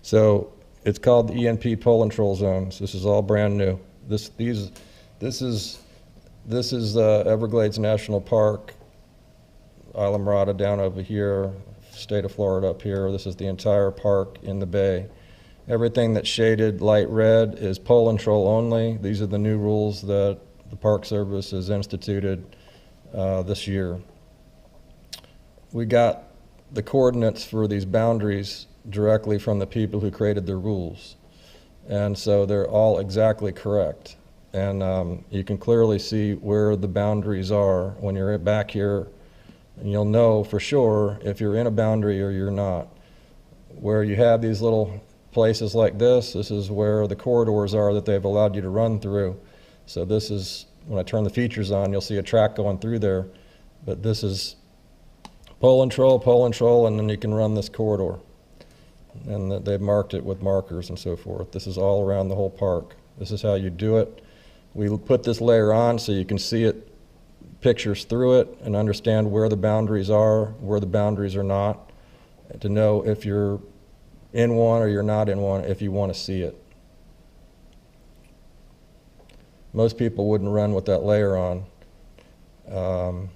So it's called the ENP Pole and Troll Zones. This is all brand new. This is Everglades National Park, Islamorada down over here, state of Florida up here. This is the entire park in the bay. Everything that's shaded light red is pole and troll only. These are the new rules that the Park Service has instituted this year. We got the coordinates for these boundaries directly from the people who created the rules. And so they're all exactly correct. And you can clearly see where the boundaries are when you're back here, and you'll know for sure if you're in a boundary or you're not. Where you have these little places like this is where the corridors are that they've allowed you to run through. So this is, when I turn the features on, you'll see a track going through there. But this is pole and troll, and then you can run this corridor. And they've marked it with markers and so forth. This is all around the whole park. This is how you do it. We put this layer on so you can see it, pictures through it, and understand where the boundaries are, where the boundaries are not, to know if you're in one or you're not in one, if you want to see it. Most people wouldn't run with that layer on. I'm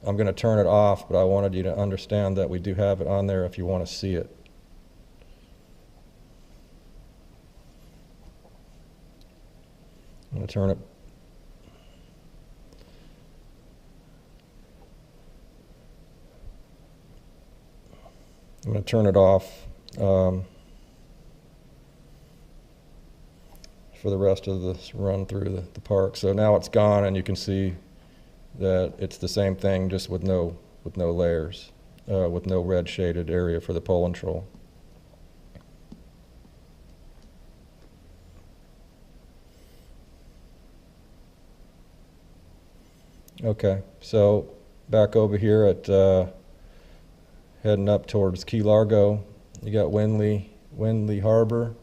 going to turn it off, but I wanted you to understand that we do have it on there if you want to see it. I'm going to turn it. I'm going to turn it off for the rest of this run through the park. So now it's gone, and you can see that it's the same thing, just with no layers, with no red shaded area for the pole and troll. Okay, so back over here at heading up towards Key Largo, you got Windley Harbor.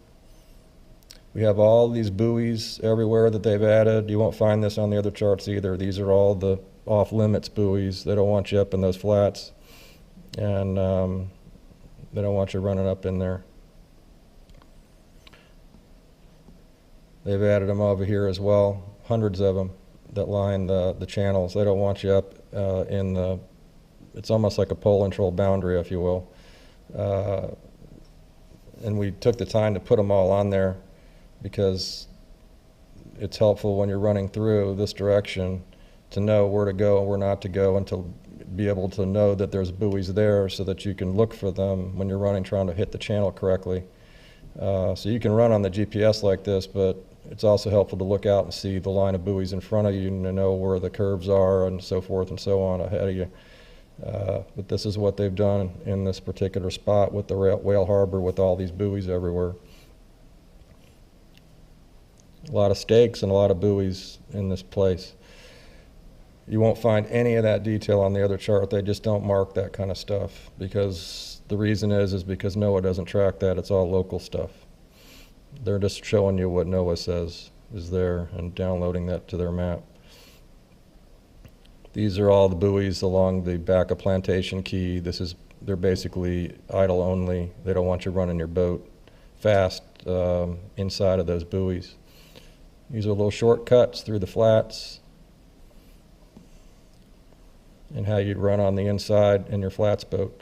We have all these buoys everywhere that they've added. You won't find this on the other charts either. These are all the off-limits buoys. They don't want you up in those flats, and they don't want you running up in there. They've added them over here as well, hundreds of them that line the channels. They don't want you up in the, it's almost like a pole and troll boundary, if you will. And we took the time to put them all on there because it's helpful when you're running through this direction to know where to go and where not to go, and to be able to know that there's buoys there so that you can look for them when you're running, trying to hit the channel correctly. So you can run on the GPS like this, but it's also helpful to look out and see the line of buoys in front of you and to know where the curves are and so forth and so on ahead of you. But this is what they've done in this particular spot with the Whale Harbor, with all these buoys everywhere. A lot of stakes and a lot of buoys in this place. You won't find any of that detail on the other chart. They just don't mark that kind of stuff, because the reason is because NOAA doesn't track that. It's all local stuff. They're just showing you what NOAA says is there and downloading that to their map. These are all the buoys along the back of Plantation Key. They're basically idle only. They don't want you running your boat fast inside of those buoys. These are little shortcuts through the flats and how you'd run on the inside in your flats boat.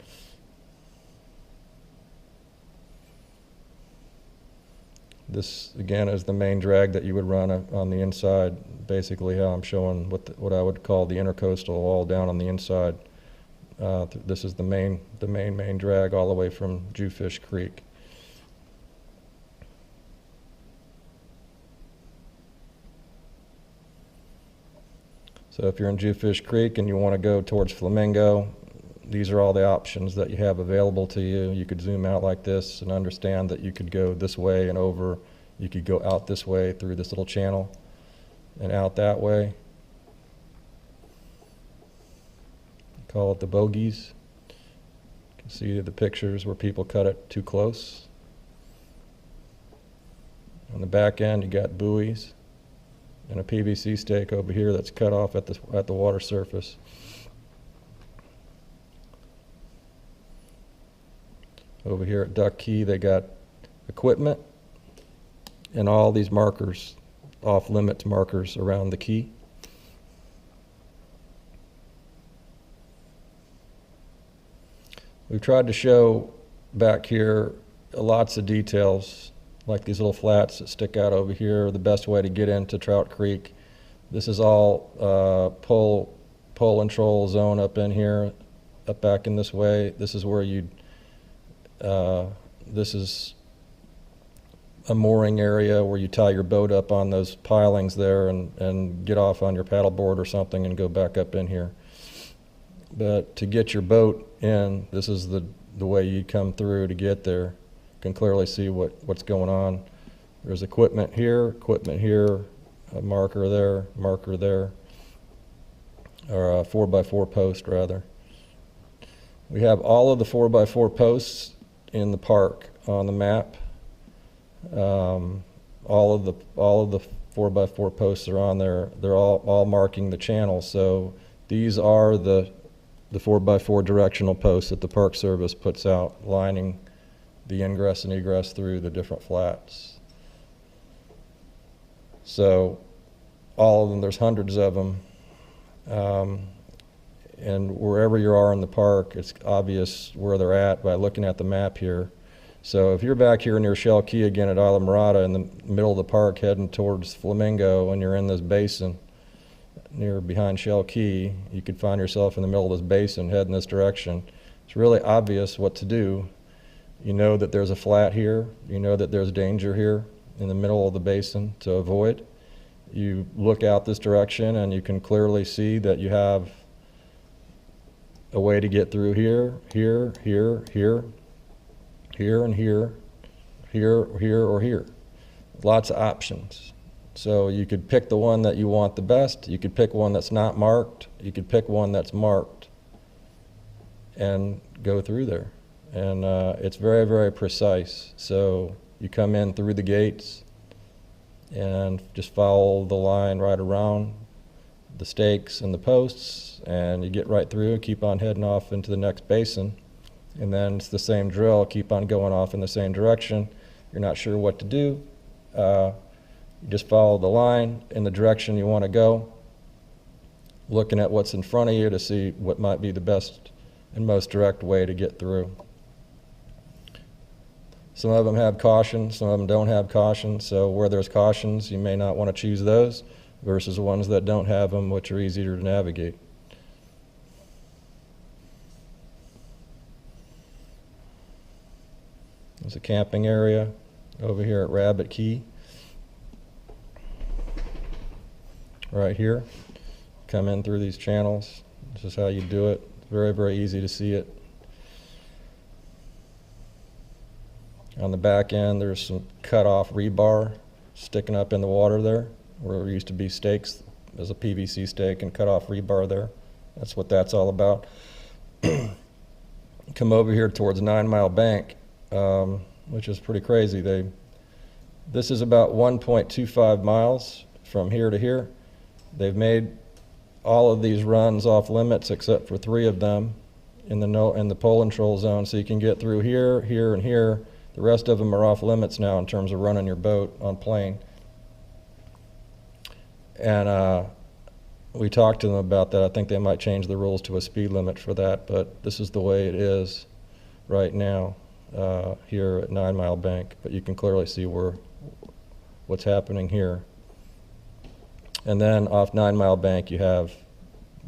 This, again, is the main drag that you would run on the inside, basically how I'm showing what I would call the Intercoastal, all down on the inside. This is the main drag all the way from Jewfish Creek. So if you're in Jewfish Creek and you want to go towards Flamingo, these are all the options that you have available to you. You could zoom out like this and understand that you could go this way and over. You could go out this way through this little channel and out that way. Call it the bogies. You can see the pictures where people cut it too close. On the back end, you got buoys and a PVC stake over here that's cut off at the water surface. Over here at Duck Key, they got equipment and all these markers, off-limits markers around the key. We've tried to show back here lots of details, like these little flats that stick out over here, the best way to get into Trout Creek. This is all pole and troll zone up in here, up back in this way. This is where you'd this is a mooring area where you tie your boat up on those pilings there and get off on your paddleboard or something and go back up in here. But to get your boat in, this is the way you come through to get there. can clearly see what's going on. There's equipment here, a marker there, or a 4x4 post rather. We have all of the 4x4 posts in the park on the map. All of the 4x4 posts are on there. They're all marking the channel. So these are the 4x4 directional posts that the Park Service puts out, lining the ingress and egress through the different flats. So all of them, there's hundreds of them. And wherever you are in the park, it's obvious where they're at by looking at the map here. So if you're back here near Shell Key again at Isla Mirada in the middle of the park heading towards Flamingo, and you're in this basin behind Shell Key, you could find yourself in the middle of this basin heading this direction. It's really obvious what to do. You know that there's a flat here. You know that there's danger here in the middle of the basin to avoid. You look out this direction and you can clearly see that you have a way to get through here, here, here, here, here, and here, here, or here. Lots of options. So you could pick the one that you want the best. You could pick one that's not marked. You could pick one that's marked and go through there. And it's very, very precise. So you come in through the gates and just follow the line right around the stakes and the posts, and you get right through and keep on heading off into the next basin. And then it's the same drill, keep on going off in the same direction. You're not sure what to do. You just follow the line in the direction you want to go, looking at what's in front of you to see what might be the best and most direct way to get through. Some of them have caution, some of them don't have caution, so where there's cautions, you may not want to choose those versus the ones that don't have them, which are easier to navigate. There's a camping area over here at Rabbit Key. Right here. Come in through these channels. This is how you do it. It's very, very easy to see it. On the back end, there's some cut-off rebar sticking up in the water there, where there used to be stakes. There's a PVC stake and cut-off rebar there. That's what that's all about. Come over here towards 9 Mile Bank, which is pretty crazy. This is about 1.25 miles from here to here. They've made all of these runs off limits except for 3 of them in the pole and troll zone, so you can get through here, here, and here. The rest of them are off limits now in terms of running your boat on plane. And we talked to them about that. I think they might change the rules to a speed limit for that, but this is the way it is right now here at 9 Mile Bank. But you can clearly see what's happening here. And then off 9 Mile Bank, you have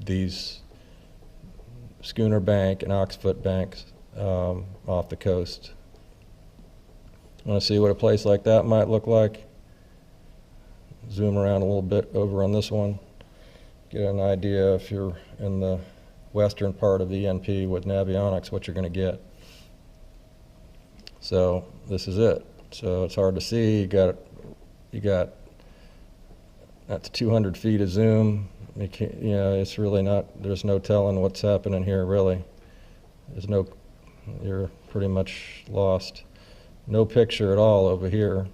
these Schooner Bank and Oxfoot Banks off the coast. Want to see what a place like that might look like? Zoom around a little bit over on this one. Get an idea if you're in the western part of the ENP with Navionics, what you're going to get. So this is it. So it's hard to see. You got that's 200 feet of zoom. It's really not. There's no telling what's happening here really. You're pretty much lost. No picture at all over here.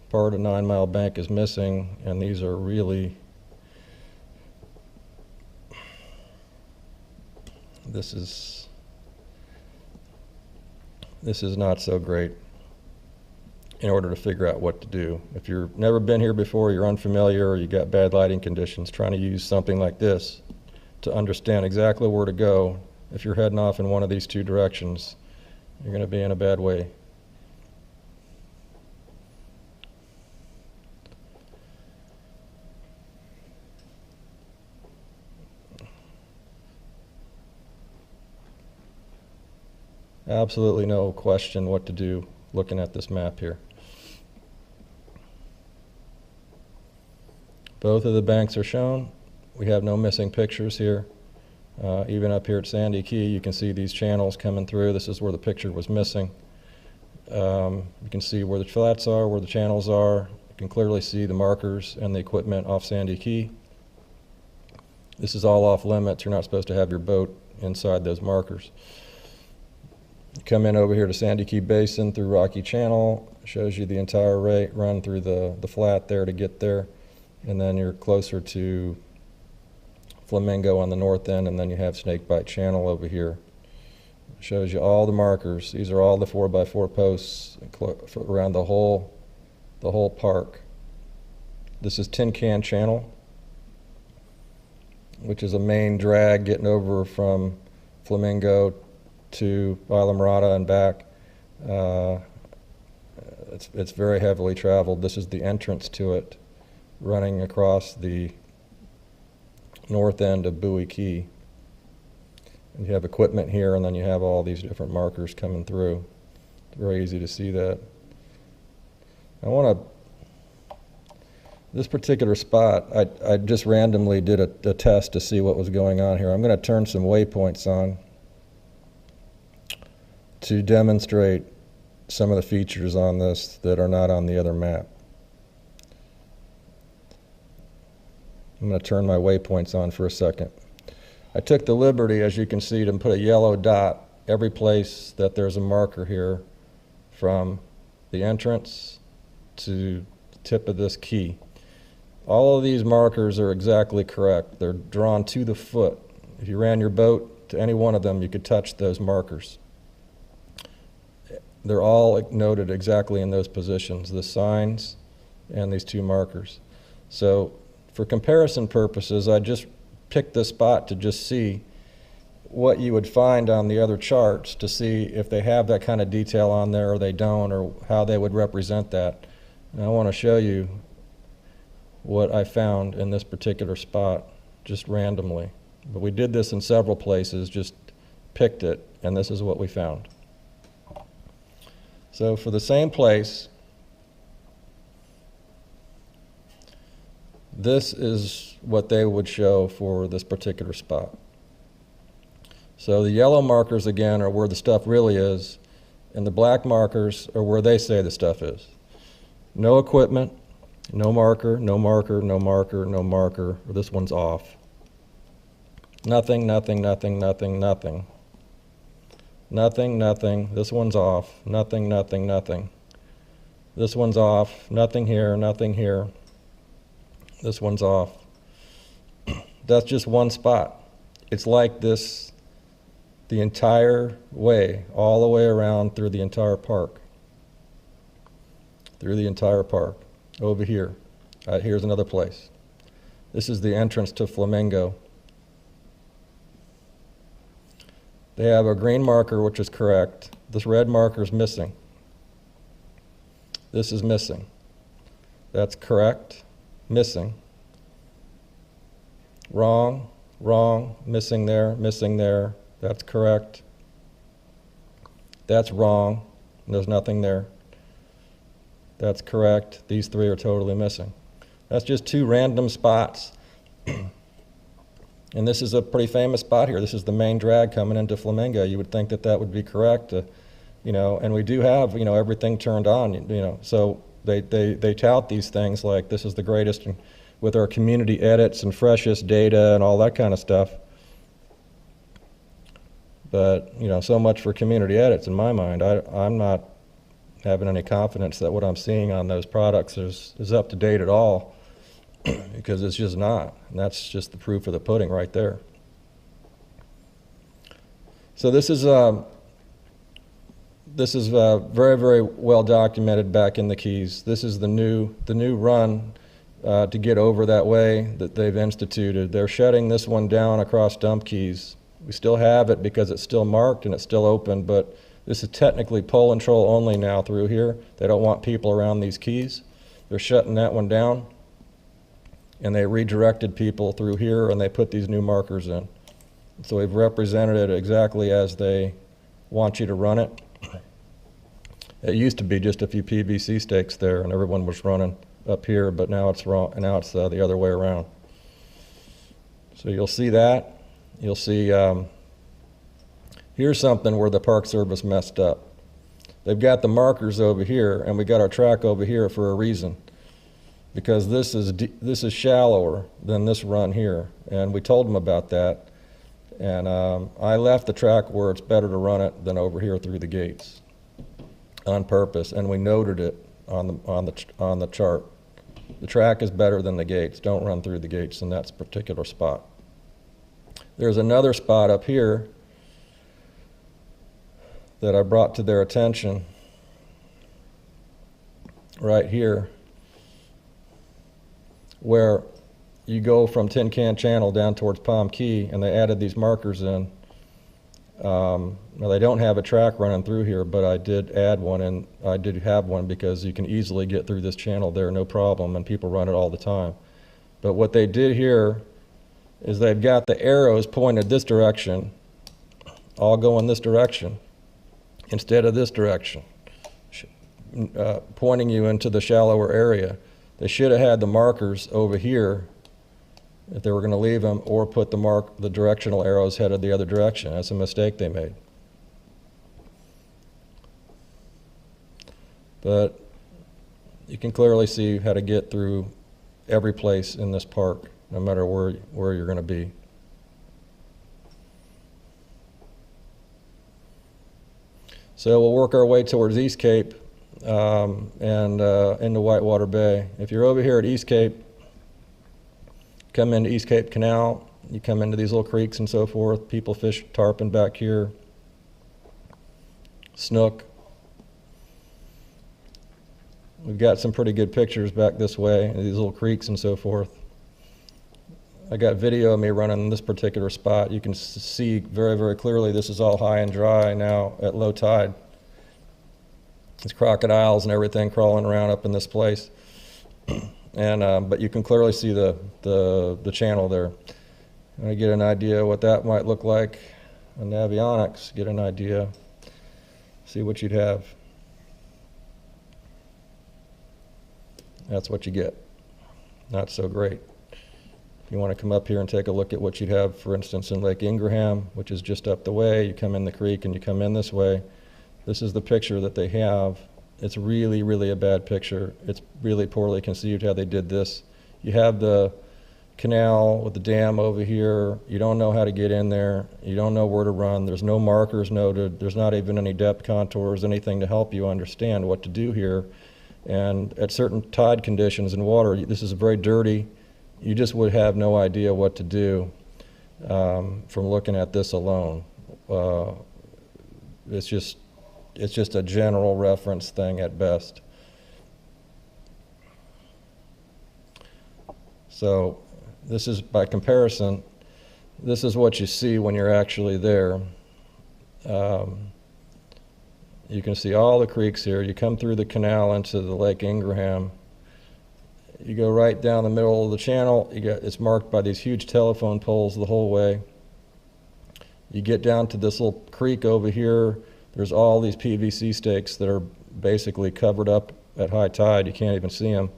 Part of 9 Mile Bank is missing, and these are really, this is not so great in order to figure out what to do. If you've never been here before, you're unfamiliar, or you got bad lighting conditions, trying to use something like this to understand exactly where to go. If you're heading off in one of these 2 directions, you're going to be in a bad way. Absolutely no question what to do looking at this map here. Both of the banks are shown. We have no missing pictures here. Even up here at Sandy Key, you can see these channels coming through. This is where the picture was missing. You can see where the flats are, where the channels are. You can clearly see the markers and the equipment off Sandy Key. This is all off limits. You're not supposed to have your boat inside those markers. You come in over here to Sandy Key Basin through Rocky Channel. Shows you the entire run through the flat there to get there. And then you're closer to Flamingo on the north end, and then you have Snakebite Channel over here. Shows you all the markers. These are all the 4x4 posts around the whole park. This is Tin Can Channel, which is a main drag getting over from Flamingo to Islamorada and back. It's very heavily traveled. This is the entrance to it, running across the north end of Bowie Key. And you have equipment here, and then you have all these different markers coming through. It's very easy to see that. This particular spot, I just randomly did a test to see what was going on here. I'm going to turn some waypoints on to demonstrate some of the features on this that are not on the other map. I'm going to turn my waypoints on for a second. I took the liberty, as you can see, to put a yellow dot every place that there's a marker here, from the entrance to the tip of this key. All of these markers are exactly correct. They're drawn to the foot. If you ran your boat to any one of them, you could touch those markers. They're all noted exactly in those positions, the signs and these two markers. So for comparison purposes, I just picked this spot to just see what you would find on the other charts, to see if they have that kind of detail on there or they don't, or how they would represent that. And I want to show you what I found in this particular spot just randomly. But we did this in several places, just picked it, and this is what we found. So for the same place, this is what they would show for this particular spot. So the yellow markers, again, are where the stuff really is, and the black markers are where they say the stuff is. No equipment, no marker, no marker, no marker, no marker. This one's off. Nothing, nothing, nothing, nothing, nothing. Nothing, nothing. This one's off. Nothing, nothing, nothing. This one's off. Nothing here, nothing here. This one's off. That's just one spot. It's like this the entire way, all the way around through the entire park. Through the entire park. Over here. Here's another place. This is the entrance to Flamingo. They have a green marker, which is correct. This red marker is missing. This is missing. That's correct. Missing. Wrong, wrong, missing there, missing there. That's correct. That's wrong. There's nothing there. That's correct. These three are totally missing. That's just two random spots. And this is a pretty famous spot here. This is the main drag coming into Flamingo. You would think that that would be correct, and we do have, everything turned on, so they tout these things like this is the greatest with our community edits and freshest data and all that kind of stuff. But, so much for community edits in my mind. I'm not having any confidence that what I'm seeing on those products is up to date at all, because it's just not. And that's just the proof of the pudding right there. So this is very, very well documented back in the Keys. This is the new run to get over that way that they've instituted. They're shutting this one down across Dump Keys. We still have it because it's still marked and it's still open, but this is technically pull and troll only now through here. They don't want people around these keys. They're shutting that one down, and they redirected people through here, and they put these new markers in. So we've represented it exactly as they want you to run it. It used to be just a few PVC stakes there, and everyone was running up here, but now it's wrong, and now it's the other way around. So you'll see that, you'll see here's something where the Park Service messed up. They've got the markers over here, and we got our track over here for a reason, because this is shallower than this run here, and we told them about that. And I left the track where it's better to run it than over here through the gates on purpose, and we noted it on the chart. The track is better than the gates. Don't run through the gates in that particular spot. There's another spot up here that I brought to their attention right here, where you go from Tin Can Channel down towards Palm Key, and they added these markers in. Now they don't have a track running through here, but I did add one, and I did have one because you can easily get through this channel there, no problem, and people run it all the time. But what they did here is they've got the arrows pointed this direction, all going this direction, instead of this direction, pointing you into the shallower area. They should have had the markers over here if they were going to leave them, or put the directional arrows headed the other direction. That's a mistake they made. But you can clearly see how to get through every place in this park, no matter where you're going to be. So we'll work our way towards East Cape and into Whitewater Bay. If you're over here at East Cape, come into East Cape Canal, you come into these little creeks and so forth. People fish tarpon back here, snook. We've got some pretty good pictures back this way, in these little creeks and so forth. I got video of me running this particular spot. You can see very, very clearly this is all high and dry now at low tide. There's crocodiles and everything crawling around up in this place. And but you can clearly see the channel there. I get an idea what that might look like on Navionics. Get an idea. See what you'd have. That's what you get. Not so great. If you want to come up here and take a look at what you'd have, for instance, in Lake Ingraham, which is just up the way. You come in the creek and you come in this way. This is the picture that they have. It's really, really a bad picture. It's really poorly conceived how they did this. You have the canal with the dam over here. You don't know how to get in there. You don't know where to run. There's no markers noted. There's not even any depth contours, anything to help you understand what to do here. And at certain tide conditions in water, this is very dirty. You just would have no idea what to do from looking at this alone. It's just a general reference thing at best. So this is, by comparison, this is what you see when you're actually there. You can see all the creeks here. You come through the canal into the Lake Ingraham. You go right down the middle of the channel. It's marked by these huge telephone poles the whole way. You get down to this little creek over here. There's all these PVC stakes that are basically covered up at high tide. You can't even see them.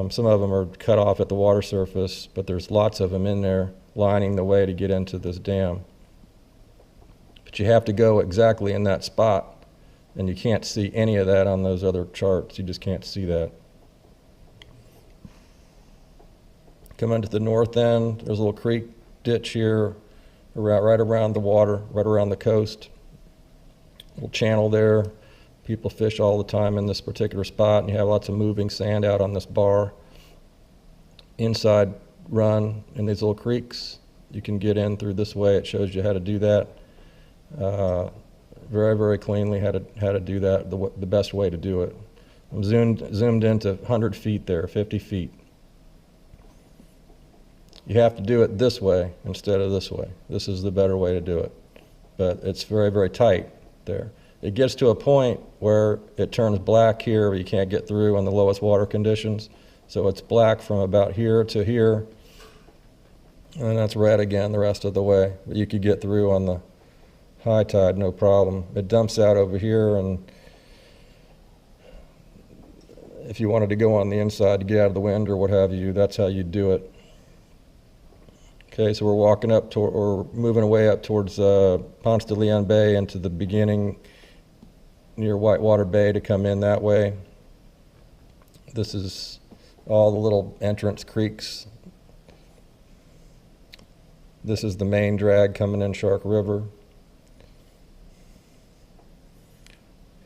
Some of them are cut off at the water surface, but there's lots of them in there lining the way to get into this dam. But you have to go exactly in that spot, and you can't see any of that on those other charts. You just can't see that. Come into the north end, there's a little creek ditch here, right around the water, right around the coast. Little channel there. People fish all the time in this particular spot, and you have lots of moving sand out on this bar. Inside run in these little creeks. You can get in through this way. It shows you how to do that. Very, very cleanly how to do that, the best way to do it. I'm zoomed into 100 feet there, 50 feet. You have to do it this way instead of this way. This is the better way to do it. But it's very, very tight there. It gets to a point where it turns black here, where you can't get through on the lowest water conditions. So it's black from about here to here, and that's red again the rest of the way. But you could get through on the high tide, no problem. It dumps out over here, and if you wanted to go on the inside to get out of the wind or what have you, that's how you do it. Okay, so we're walking up toward, or moving away up towards Ponce De Leon Bay into the beginning near Whitewater Bay to come in that way. This is all the little entrance creeks. This is the main drag coming in Shark River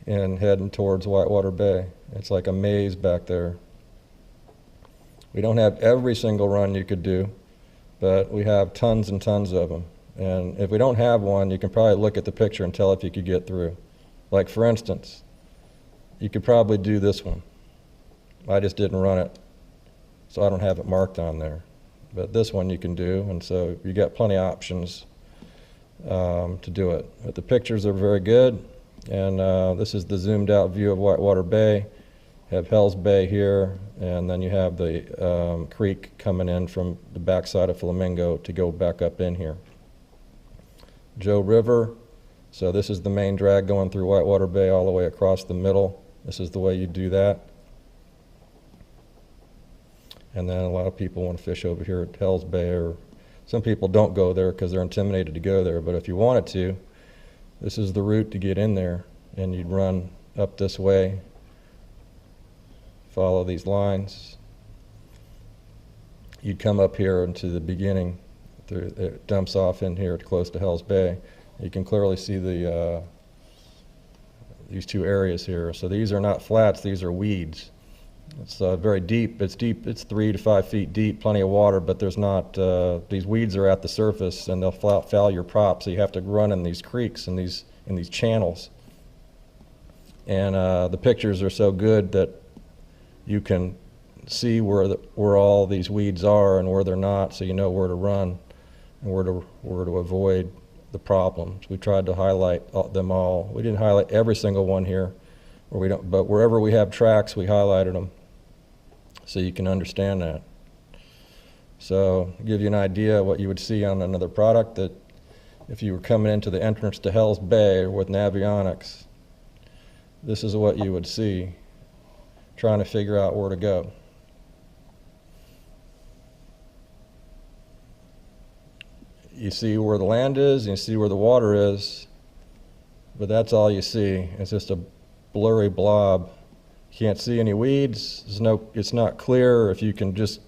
and heading towards Whitewater Bay. It's like a maze back there. We don't have every single run you could do, but we have tons and tons of them. And if we don't have one, you can probably look at the picture and tell if you could get through. Like for instance, you could probably do this one. I just didn't run it, so I don't have it marked on there. But this one you can do, and so you got plenty of options to do it. But the pictures are very good, and this is the zoomed out view of Whitewater Bay. You have Hell's Bay here, and then you have the creek coming in from the backside of Flamingo to go back up in here. Joe River, so this is the main drag going through Whitewater Bay all the way across the middle. This is the way you do that. And then a lot of people want to fish over here at Hell's Bay, or some people don't go there because they're intimidated to go there. But if you wanted to, this is the route to get in there, and you'd run up this way, follow these lines. You'd come up here into the beginning. It dumps off in here close to Hell's Bay. You can clearly see the these two areas here. So these are not flats, these are weeds. It's very deep. It's deep. It's 3 to 5 feet deep, plenty of water, but there's not, these weeds are at the surface and they'll foul your prop, so you have to run in these creeks and in these channels. And the pictures are so good that you can see where all these weeds are and where they're not, so you know where to run and where to avoid the problems. We tried to highlight them all. We didn't highlight every single one here, but wherever we have tracks, we highlighted them so you can understand that. So to give you an idea of what you would see on another product, that if you were coming into the entrance to Hell's Bay with Navionics, this is what you would see trying to figure out where to go. You see where the land is, and you see where the water is, but that's all you see. It's just a blurry blob. You can't see any weeds. It's not clear if you can just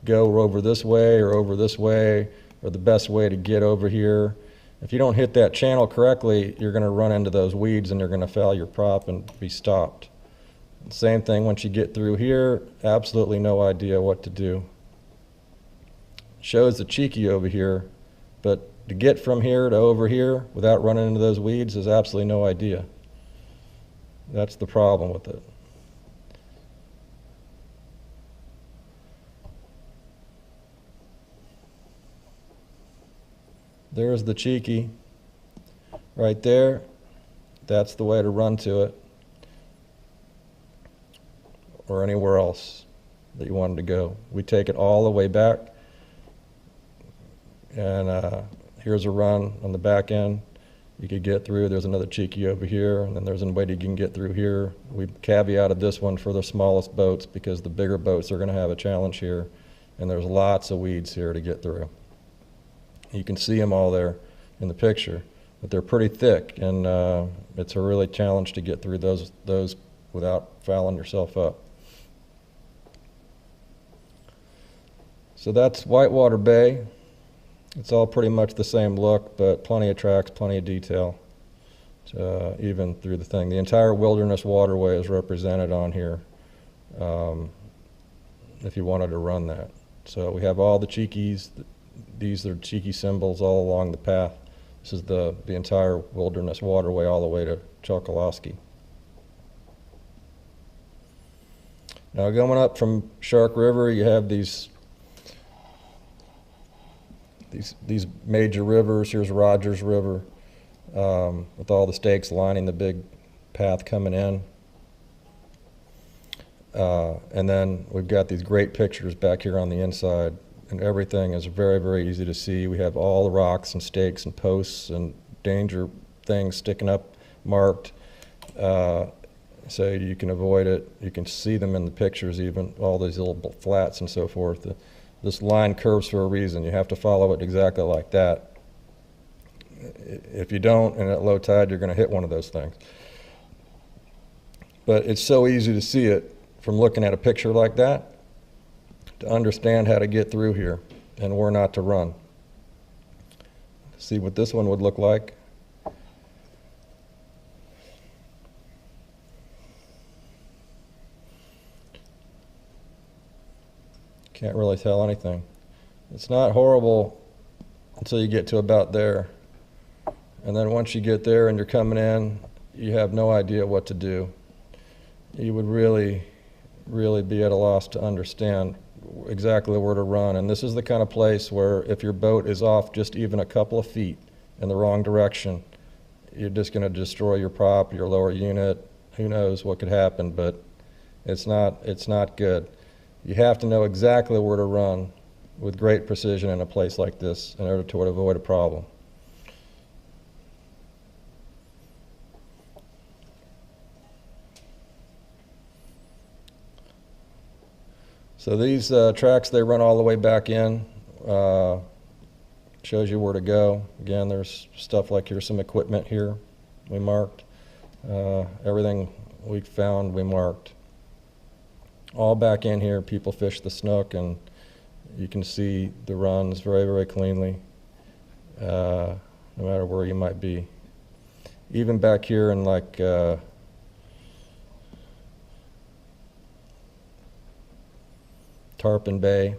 go over this way, or the best way to get over here. If you don't hit that channel correctly, you're going to run into those weeds and you're going to foul your prop and be stopped. Same thing once you get through here, absolutely no idea what to do. Shows the cheeky over here, but to get from here to over here without running into those weeds is absolutely no idea. That's the problem with it. There's the cheeky right there. That's the way to run to it, or anywhere else that you wanted to go. We take it all the way back, and here's a run on the back end. You could get through. There's another cheeky over here, and then there's a way you can get through here. We caveated this one for the smallest boats because the bigger boats are going to have a challenge here, and there's lots of weeds here to get through. You can see them all there in the picture, but they're pretty thick, and it's a really challenge to get through those without fouling yourself up. So that's Whitewater Bay. It's all pretty much the same look, but plenty of tracks, plenty of detail, even through the thing. The entire wilderness waterway is represented on here if you wanted to run that. So we have all the cheekies. These are cheeky symbols all along the path. This is the entire wilderness waterway all the way to Chokoloskee. Now going up from Shark River, you have these major rivers. Here's Rogers River with all the stakes lining the big path coming in. And then we've got these great pictures back here on the inside, and everything is very, very easy to see. We have all the rocks and stakes and posts and danger things sticking up marked, so you can avoid it. You can see them in the pictures, even all these little flats and so forth. The This line curves for a reason. You have to follow it exactly like that. If you don't, and at low tide, you're going to hit one of those things. But it's so easy to see it from looking at a picture like that, to understand how to get through here and where not to run. See what this one would look like. Can't really tell anything. It's not horrible until you get to about there. And then once you get there and you're coming in, you have no idea what to do. You would really, really be at a loss to understand exactly where to run. And this is the kind of place where if your boat is off just even a couple of feet in the wrong direction, you're just going to destroy your prop, your lower unit. Who knows what could happen, but it's not good. You have to know exactly where to run with great precision in a place like this in order to avoid a problem. So these tracks, they run all the way back in. Shows you where to go. Again, there's stuff like here's some equipment here we marked. Everything we found we marked. All back in here, people fish the snook, and you can see the runs very, very cleanly, no matter where you might be. Even back here in like Tarpon Bay,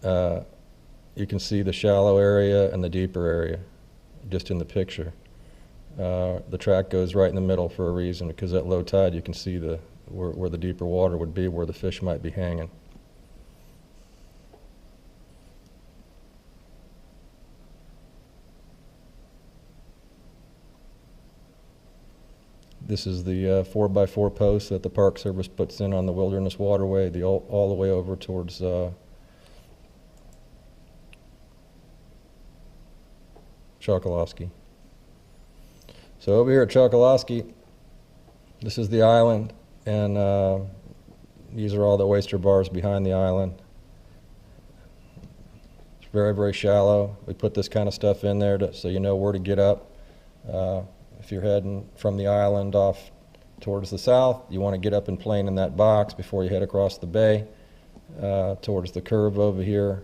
you can see the shallow area and the deeper area just in the picture. The track goes right in the middle for a reason, because at low tide you can see where the deeper water would be, where the fish might be hanging. This is the 4x4 post that the Park Service puts in on the Wilderness Waterway, all the way over towards Chokoloskee. So over here at Chokoloskee, this is the island, and these are all the oyster bars behind the island. It's very, very shallow. We put this kind of stuff in there so you know where to get up. If you're heading from the island off towards the south, you want to get up and plane in that box before you head across the bay towards the curve over here,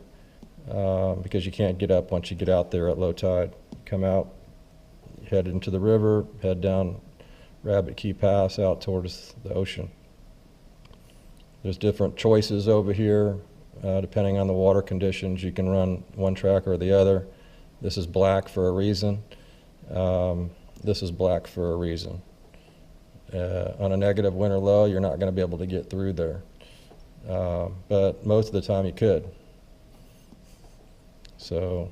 because you can't get up once you get out there at low tide. Come out, head into the river, head down Rabbit Key Pass out towards the ocean. There's different choices over here depending on the water conditions. You can run one track or the other. This is black for a reason. This is black for a reason. On a negative wind or low, you're not going to be able to get through there. But most of the time you could. So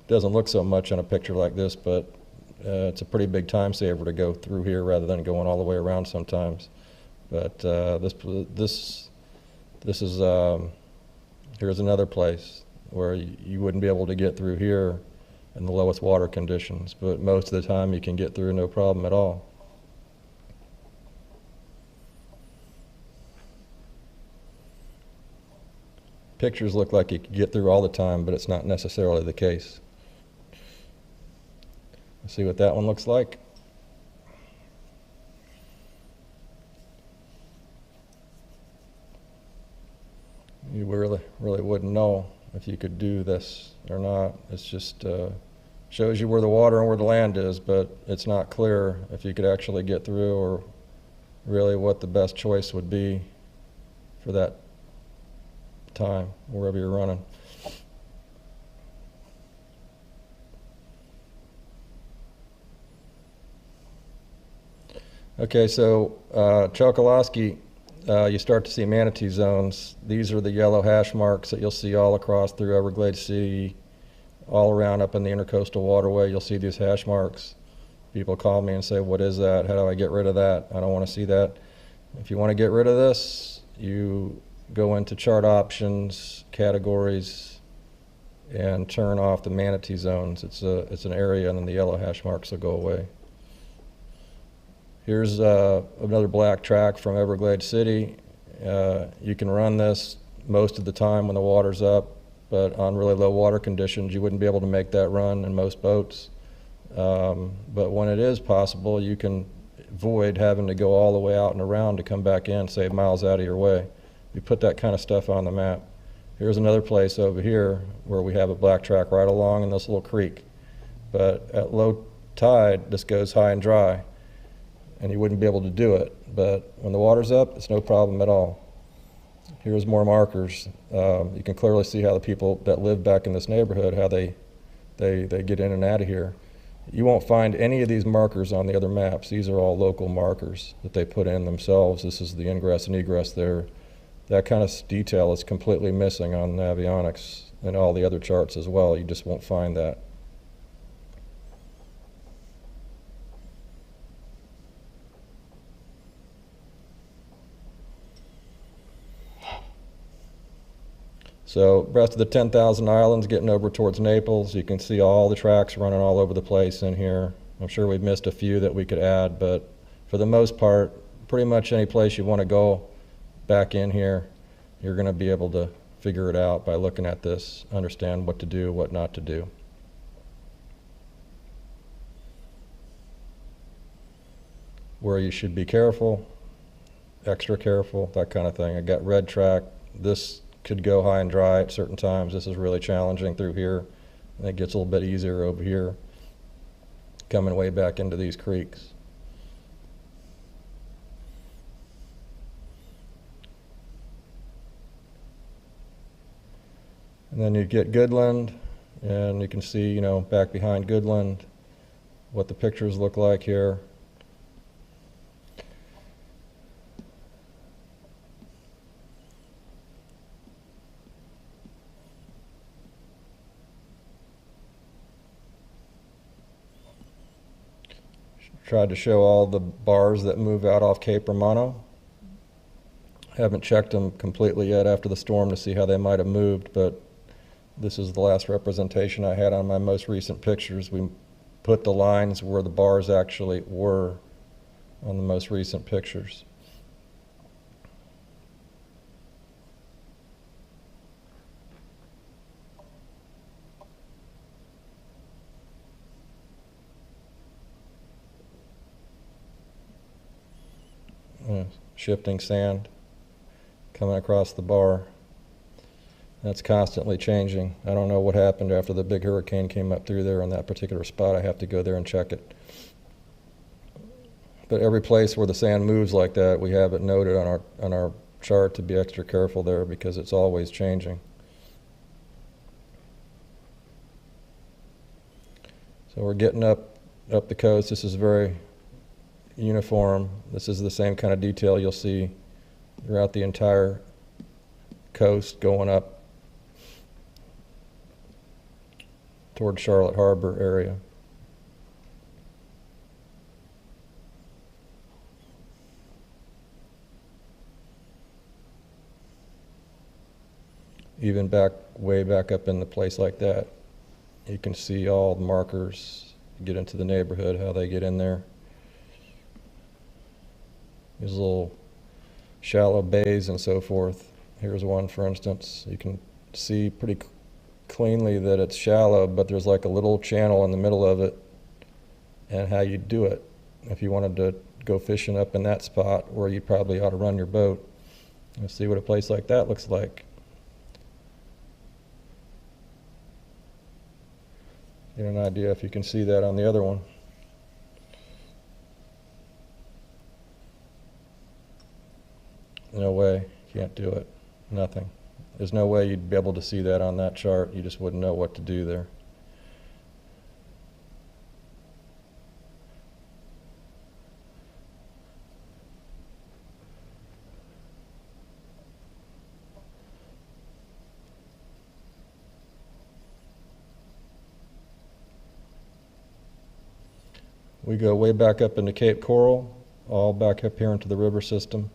doesn't look so much on a picture like this, but it's a pretty big time saver to go through here rather than going all the way around sometimes. But this is here's another place where you wouldn't be able to get through here in the lowest water conditions, but most of the time you can get through no problem at all. Pictures look like you could get through all the time, but it's not necessarily the case. Let's see what that one looks like. You really wouldn't know if you could do this or not. It's just shows you where the water and where the land is, but it's not clear if you could actually get through, or really what the best choice would be for that time, wherever you're running. Okay, so Chokoloskee, you start to see manatee zones. These are the yellow hash marks that you'll see all across through Everglades City, all around up in the Intercoastal Waterway. You'll see these hash marks. People call me and say, what is that? How do I get rid of that? I don't want to see that. If you want to get rid of this, you go into chart options, categories, and turn off the manatee zones. It's an area, and then the yellow hash marks will go away. Here's another black track from Everglades City. You can run this most of the time when the water's up, but on really low water conditions, you wouldn't be able to make that run in most boats. But when it is possible, you can avoid having to go all the way out and around to come back in, save miles out of your way. We put that kind of stuff on the map. Here's another place over here where we have a black track right along in this little creek. But at low tide, this goes high and dry, and you wouldn't be able to do it. But when the water's up, it's no problem at all. Here's more markers. You can clearly see how the people that live back in this neighborhood, how they get in and out of here. You won't find any of these markers on the other maps. These are all local markers that they put in themselves. This is the ingress and egress there. That kind of detail is completely missing on avionics and all the other charts as well. You just won't find that. So rest of the 10,000 islands getting over towards Naples, you can see all the tracks running all over the place in here. I'm sure we've missed a few that we could add, but for the most part, pretty much any place you want to go back in here, you're going to be able to figure it out by looking at this, understand what to do, what not to do. Where you should be careful, extra careful, that kind of thing. I got red track. This could go high and dry at certain times. This is really challenging through here. And it gets a little bit easier over here, coming way back into these creeks. And then you get Goodland, and you can see, you know, back behind Goodland, what the pictures look like here. Tried to show all the bars that move out off Cape Romano. Haven't checked them completely yet after the storm to see how they might have moved, but this is the last representation I had on my most recent pictures. We put the lines where the bars actually were on the most recent pictures. Shifting sand coming across the bar. That's constantly changing. I don't know what happened after the big hurricane came up through there in that particular spot. I have to go there and check it. But every place where the sand moves like that, we have it noted on our chart to be extra careful there because it's always changing. So we're getting up the coast. This is very uniform. This is the same kind of detail you'll see throughout the entire coast going up toward Charlotte Harbor area. Even way back up in the place like that, you can see all the markers, get into the neighborhood, how they get in there. These little shallow bays and so forth. Here's one, for instance. You can see pretty cleanly that it's shallow, but there's like a little channel in the middle of it, and how you do it. If you wanted to go fishing up in that spot where you probably ought to run your boat, let's see what a place like that looks like. Get an idea if you can see that on the other one. No way, can't do it, nothing. There's no way you'd be able to see that on that chart. You just wouldn't know what to do there. We go way back up into Cape Coral, all back up here into the river system.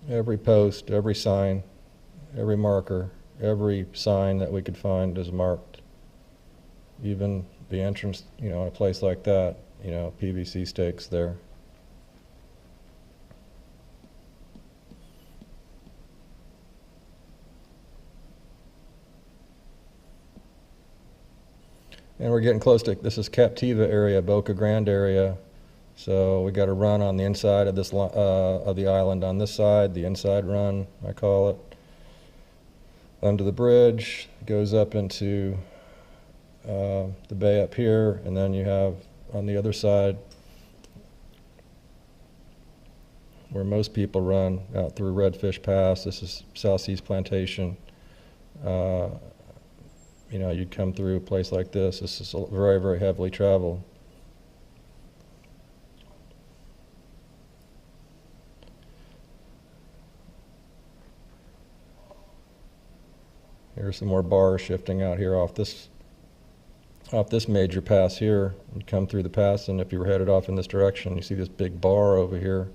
Every post, every sign, every marker, Every sign that we could find is marked. Even the entrance, in a place like that, PVC stakes there. And we're getting close to, this is Captiva area, Boca Grande area. So we got to run on the inside of this of the island on this side, the inside run, I call it. Under the bridge, goes up into the bay up here, and then you have on the other side where most people run out through Redfish Pass. This is South Seas Plantation. You'd come through a place like this. This is very, very heavily traveled. Here's some more bars shifting out here off this major pass here. You come through the pass, and if you were headed off in this direction, you see this big bar over here.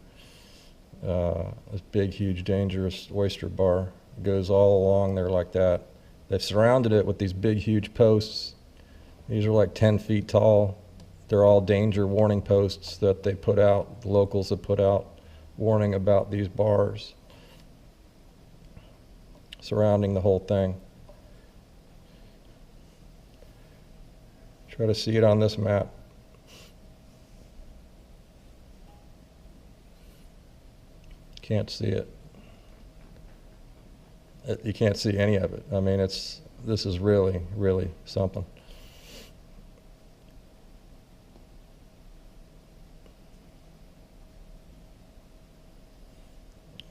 This big, huge, dangerous oyster bar. It goes all along there like that. They've surrounded it with these big, huge posts. These are like 10 feet tall. They're all danger warning posts that they put out, the locals have put out, warning about these bars surrounding the whole thing. Try to see it on this map. Can't see it. You can't see any of it. I mean, this is really, really something.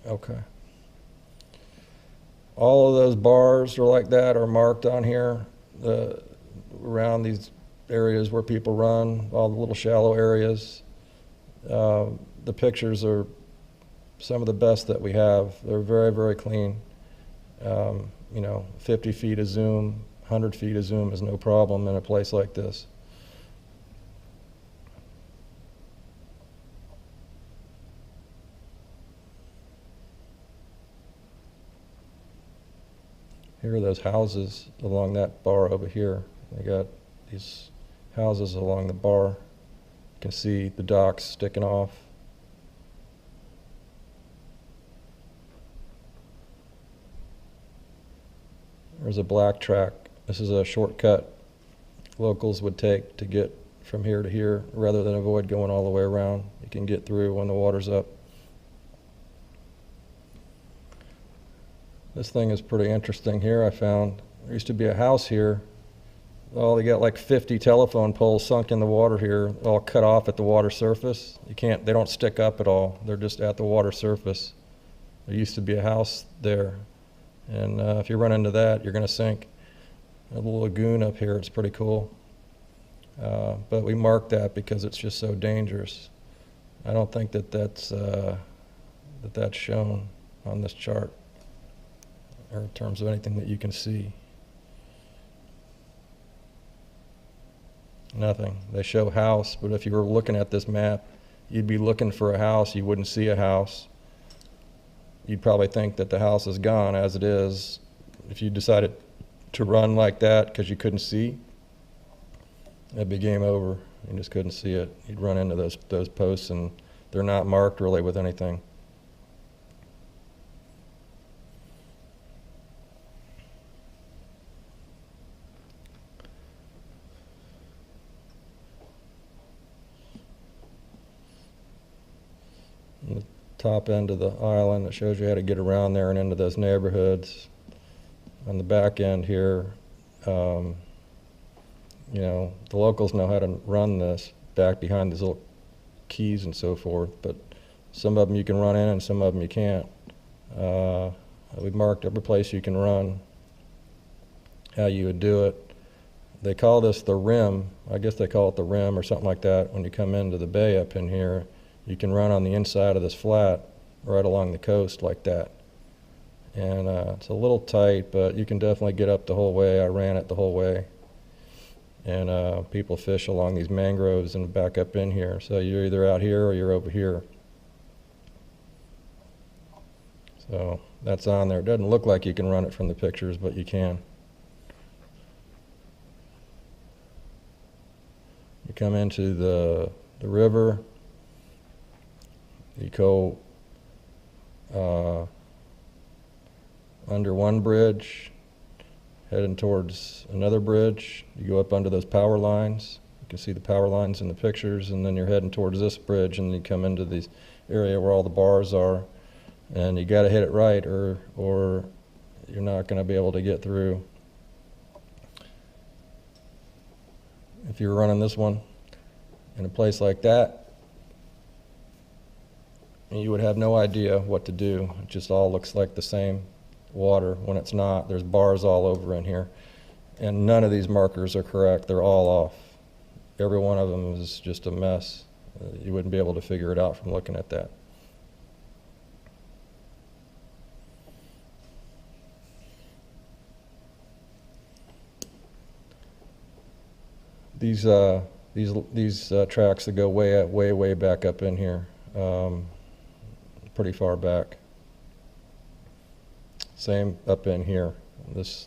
Okay. All of those bars are like that, are marked on here, around these areas where people run, all the little shallow areas. The pictures are some of the best that we have. They're very, very clean. 50 feet of zoom, 100 feet of zoom is no problem in a place like this. Here are those houses along that bar over here. They got these houses along the bar. You can see the docks sticking off. There's a black track. This is a shortcut locals would take to get from here to here rather than avoid going all the way around. You can get through when the water's up. This thing is pretty interesting here. I found there used to be a house here. Oh, they got like 50 telephone poles sunk in the water here, all cut off at the water surface. They don't stick up at all. They're just at the water surface. There used to be a house there. And if you run into that, you're going to sink. A little lagoon up here, it's pretty cool. But we marked that because it's just so dangerous. I don't think that's shown on this chart, or in terms of anything that you can see. Nothing. They show house, but if you were looking at this map, you'd be looking for a house, you wouldn't see a house. You'd probably think that the house is gone as it is. If you decided to run like that because you couldn't see, it'd be game over. You just couldn't see it. You'd run into those posts, and they're not marked really with anything. Top end of the island that shows you how to get around there and into those neighborhoods. On the back end here, the locals know how to run this back behind these little keys and so forth, but some of them you can run in and some of them you can't. We've marked every place you can run, how you would do it. They call this the rim. I guess they call it the rim or something like that. When you come into the bay up in here, you can run on the inside of this flat right along the coast like that. And it's a little tight, but you can definitely get up the whole way. I ran it the whole way. And people fish along these mangroves and back up in here. So you're either out here or you're over here. So that's on there. It doesn't look like you can run it from the pictures, but you can. You come into the river, you go under one bridge, heading towards another bridge. You go up under those power lines. You can see the power lines in the pictures, and then you're heading towards this bridge, and you come into this area where all the bars are, and you got to hit it right, or you're not going to be able to get through. If you're running this one in a place like that, you would have no idea what to do. It just all looks like the same water when it's not. There's bars all over in here, and none of these markers are correct. They're all off. Every one of them is just a mess. You wouldn't be able to figure it out from looking at that. These tracks that go way back up in here, pretty far back. Same up in here.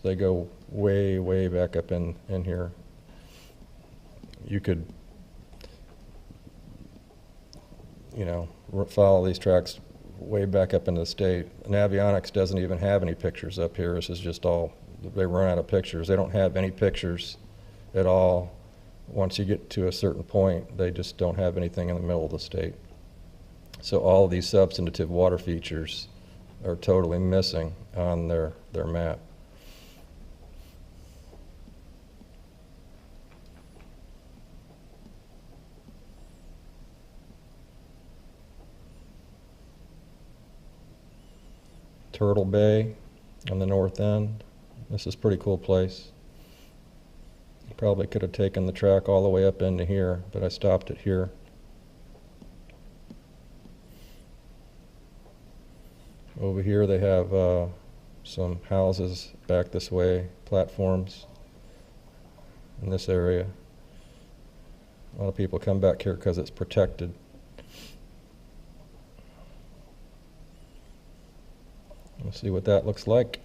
They go way back up in here. You could, follow these tracks way back up into the state. Navionics doesn't even have any pictures up here. This is just all, they run out of pictures. They don't have any pictures at all. Once you get to a certain point, they just don't have anything in the middle of the state. So all of these substantive water features are totally missing on their map. Turtle Bay on the north end. This is a pretty cool place. Probably could have taken the track all the way up into here, but I stopped it here. Over here they have some houses back this way, platforms in this area. A lot of people come back here because it's protected. Let's see what that looks like.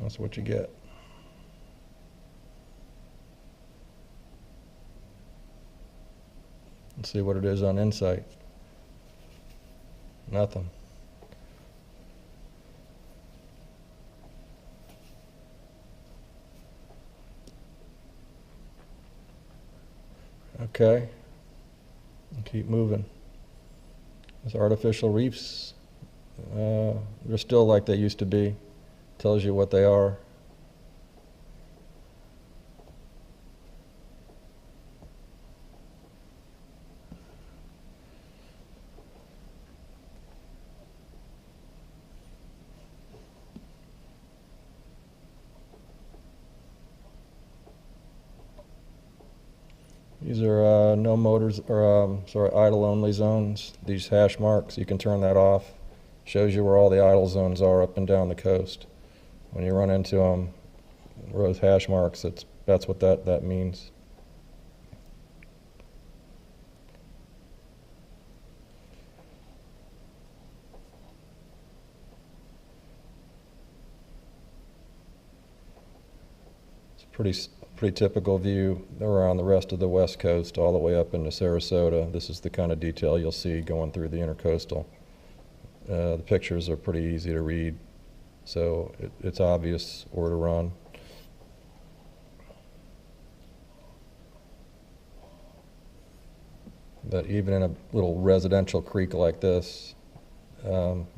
That's what you get. Let's see what it is on Insight. Nothing. Okay. Keep moving. These artificial reefs, they're still like they used to be. Tells you what they are. These are no motors, or idle only zones. These hash marks, you can turn that off. Shows you where all the idle zones are up and down the coast. When you run into them, those hash marks, that's what that means. It's a pretty typical view around the rest of the West Coast, all the way up into Sarasota. This is the kind of detail you'll see going through the Intercoastal. The pictures are pretty easy to read, so it's obvious where to run. But even in a little residential creek like this,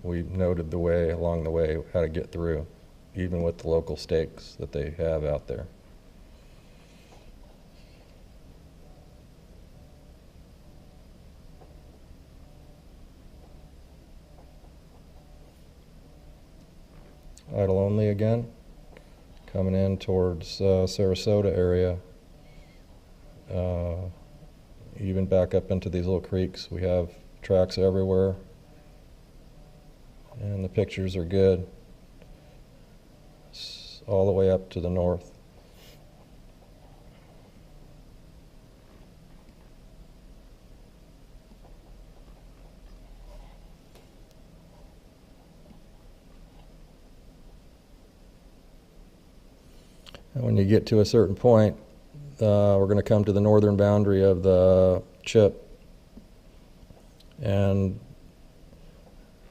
we noted the way, along the way, how to get through, even with the local stakes that they have out there. Idle only again, coming in towards Sarasota area. Even back up into these little creeks, we have tracks everywhere, and the pictures are good. all the way up to the north. And when you get to a certain point, we're going to come to the northern boundary of the chip. And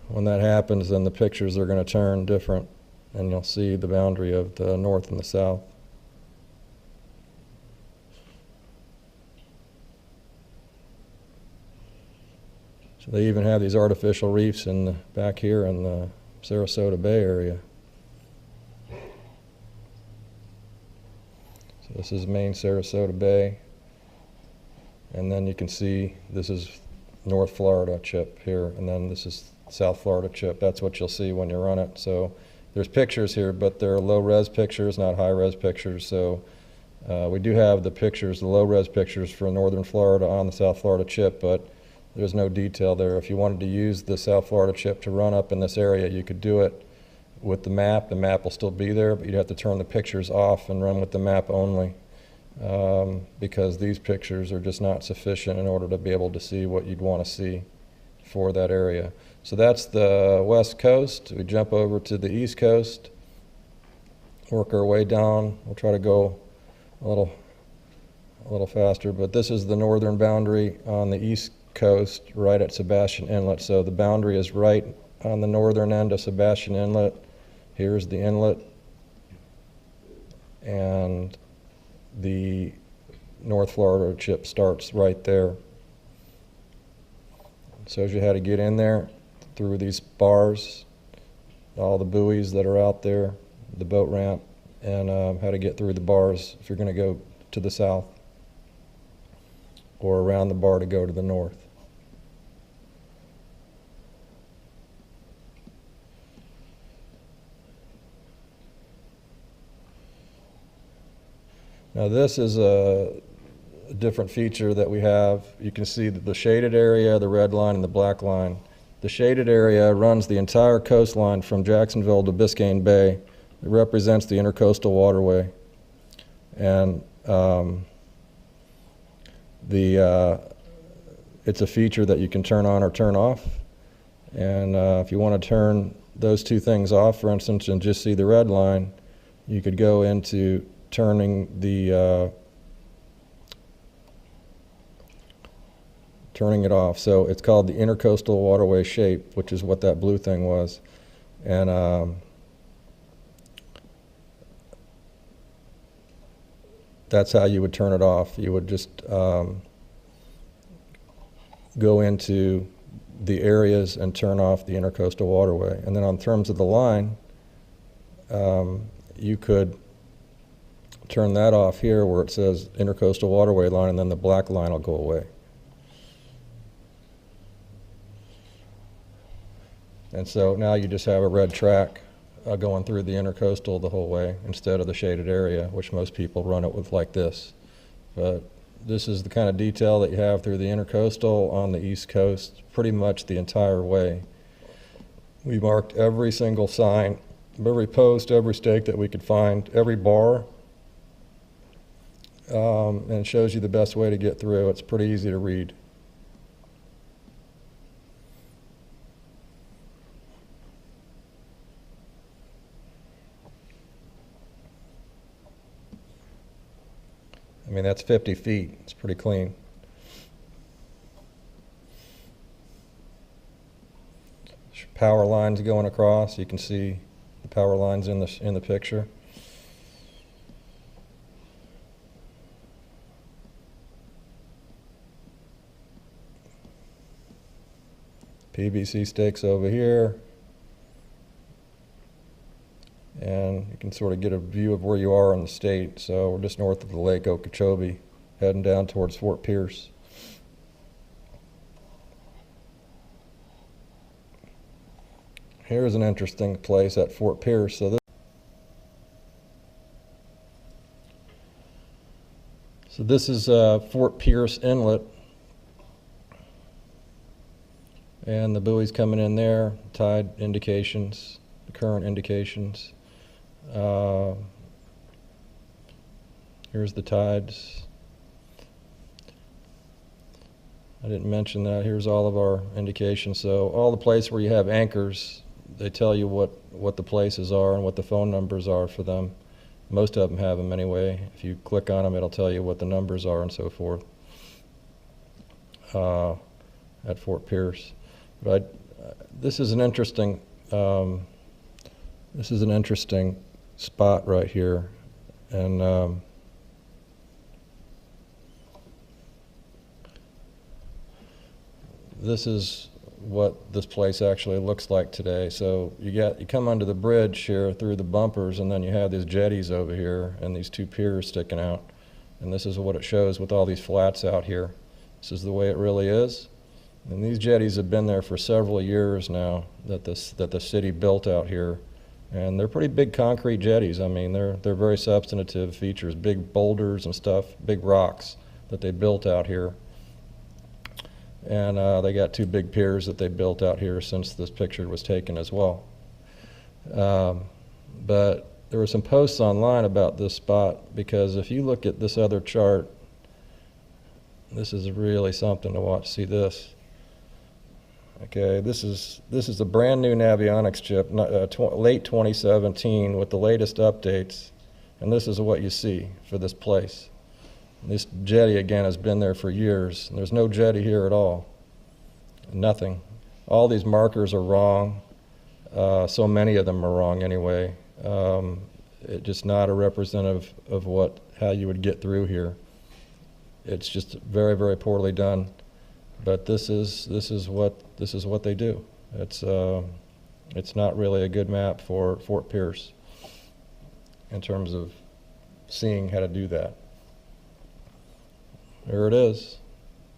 when that happens, then the pictures are going to turn different, and you'll see the boundary of the north and the south. So they even have these artificial reefs in the back here in the Sarasota Bay area. So this is Maine Sarasota Bay, and then you can see this is North Florida chip here, and then this is South Florida chip. That's what you'll see when you run it. So there's pictures here, but they're low-res pictures, not high-res pictures. So we do have the pictures, the low-res pictures for northern Florida on the South Florida chip, but there's no detail there. If you wanted to use the South Florida chip to run up in this area, you could do it with the map. The map will still be there, but you'd have to turn the pictures off and run with the map only, because these pictures are just not sufficient in order to be able to see what you'd want to see for that area. So that's the west coast. We jump over to the east coast, work our way down. We'll try to go a little faster, but this is the northern boundary on the east coast, right at Sebastian Inlet. So the boundary is right on the northern end of Sebastian Inlet. Here's the inlet, and the North Florida chip starts right there. It shows you how to get in there through these bars, all the buoys that are out there, the boat ramp, and how to get through the bars if you're going to go to the south, or around the bar to go to the north. Now this is a different feature that we have. You can see the shaded area, the red line, and the black line. The shaded area runs the entire coastline from Jacksonville to Biscayne Bay. It represents the Intercoastal Waterway. And it's a feature that you can turn on or turn off. And if you want to turn those two things off, for instance, and just see the red line, you could go into turning it off. So it's called the Intercoastal Waterway shape, which is what that blue thing was. And that's how you would turn it off. You would just go into the areas and turn off the Intercoastal Waterway. And then on terms of the line, you could turn that off here where it says Intercoastal Waterway line, and then the black line will go away. And so now you just have a red track going through the Intercoastal the whole way instead of the shaded area, which most people run it with like this. But this is the kind of detail that you have through the Intercoastal on the East Coast pretty much the entire way. We marked every single sign, every post, every stake that we could find, every bar, and it shows you the best way to get through. It's pretty easy to read. I mean, that's 50 feet. It's pretty clean. Power lines going across. You can see the power lines in the picture. PVC stakes over here. And you can sort of get a view of where you are in the state. So we're just north of the lake Okeechobee, heading down towards Fort Pierce. Here's an interesting place at Fort Pierce. So this is Fort Pierce Inlet. And the buoys coming in there, tide indications, the current indications. Here's the tides. I didn't mention that. Here's all of our indications. So all the places where you have anchors, they tell you what the places are and what the phone numbers are for them. Most of them have them anyway. If you click on them, it'll tell you what the numbers are and so forth at Fort Pierce. But this is an interesting spot right here, and this is what this place actually looks like today. So you come under the bridge here through the bumpers, and then you have these jetties over here and these two piers sticking out, and this is what it shows with all these flats out here. This is the way it really is. And these jetties have been there for several years now that the city built out here, and they're pretty big concrete jetties. I mean, they're very substantive features, big boulders and stuff, big rocks that they built out here. And they got two big piers that they built out here since this picture was taken as well. But there were some posts online about this spot, because if you look at this other chart, this is really something to watch. See this? Okay, this is a brand new Navionics chip, late 2017 with the latest updates, and this is what you see for this place. This jetty, again, has been there for years. There's no jetty here at all. Nothing. All these markers are wrong. So many of them are wrong anyway. It's just not a representative of how you would get through here. It's just very, very poorly done. But this is what they do. It's not really a good map for Fort Pierce in terms of seeing how to do that. There it is.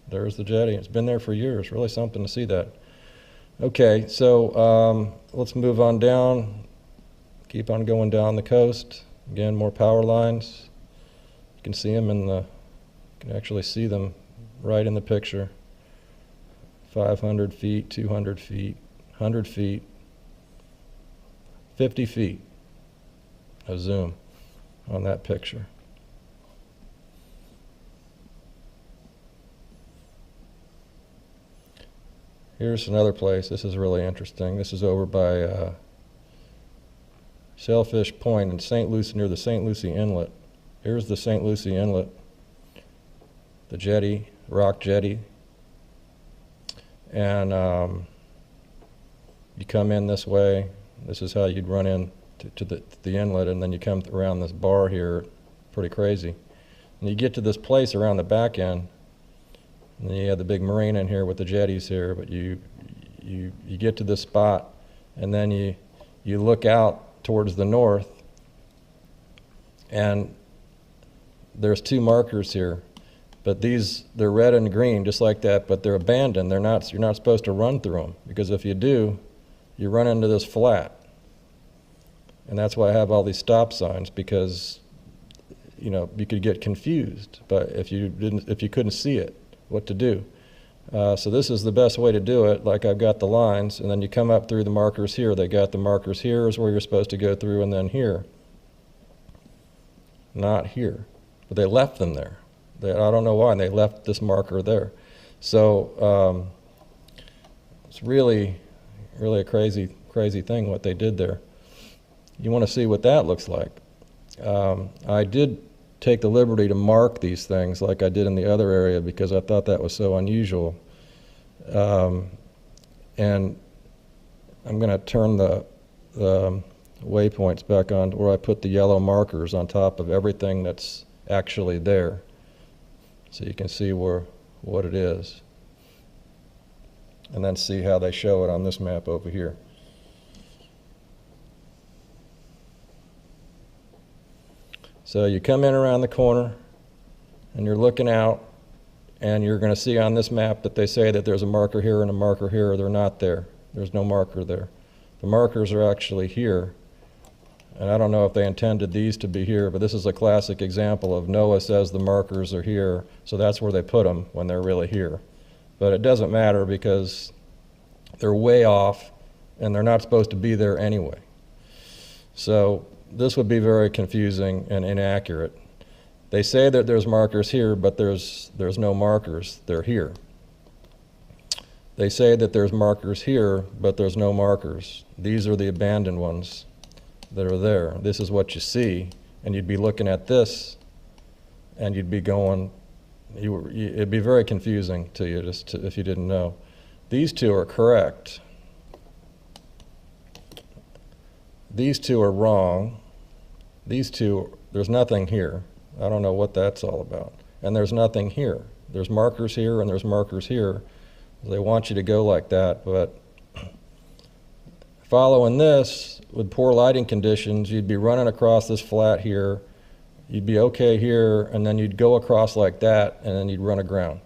There's the jetty. It's been there for years. Really something to see that. Okay, so let's move on down. Keep on going down the coast. Again, more power lines. You can see them you can actually see them right in the picture. 500 feet, 200 feet, 100 feet, 50 feet. A zoom on that picture. Here's another place. This is really interesting. This is over by Sailfish Point in St. Lucie, near the St. Lucie Inlet. Here's the St. Lucie Inlet, the jetty, rock jetty. And you come in this way. This is how you'd run in to the inlet, and then you come around this bar here. Pretty crazy. And you get to this place around the back end. And then you have the big marina in here with the jetties here, but you get to this spot, and then you look out towards the north, and there's two markers here, but they're red and green just like that, but they're abandoned. You're not supposed to run through them, because if you do, you run into this flat, and that's why I have all these stop signs, because you could get confused, but if you couldn't see it, what to do. So this is the best way to do it. Like, I've got the lines, and then you come up through the markers here. They got the markers here is where you're supposed to go through, and then here. Not here. But they left them there. I don't know why, and they left this marker there. So it's really, really a crazy, crazy thing what they did there. You want to see what that looks like. I did take the liberty to mark these things like I did in the other area, because I thought that was so unusual. And I'm going to turn the waypoints back on where I put the yellow markers on top of everything that's actually there, so you can see what it is, and then see how they show it on this map over here. So you come in around the corner, and you're looking out, and you're going to see on this map that they say that there's a marker here and a marker here. They're not there. There's no marker there. The markers are actually here, and I don't know if they intended these to be here, but this is a classic example of NOAA says the markers are here, so that's where they put them when they're really here. But it doesn't matter, because they're way off, and they're not supposed to be there anyway. So this would be very confusing and inaccurate. They say that there's markers here, but there's no markers. They're here. They say that there's markers here, but there's no markers. These are the abandoned ones that are there. This is what you see, and you'd be looking at this, and you'd be going, it'd be very confusing to you if you didn't know. These two are correct. These two are wrong. These two, there's nothing here. I don't know what that's all about. And there's nothing here. There's markers here and there's markers here. They want you to go like that, but following this, with poor lighting conditions, you'd be running across this flat here, you'd be okay here, and then you'd go across like that, and then you'd run aground.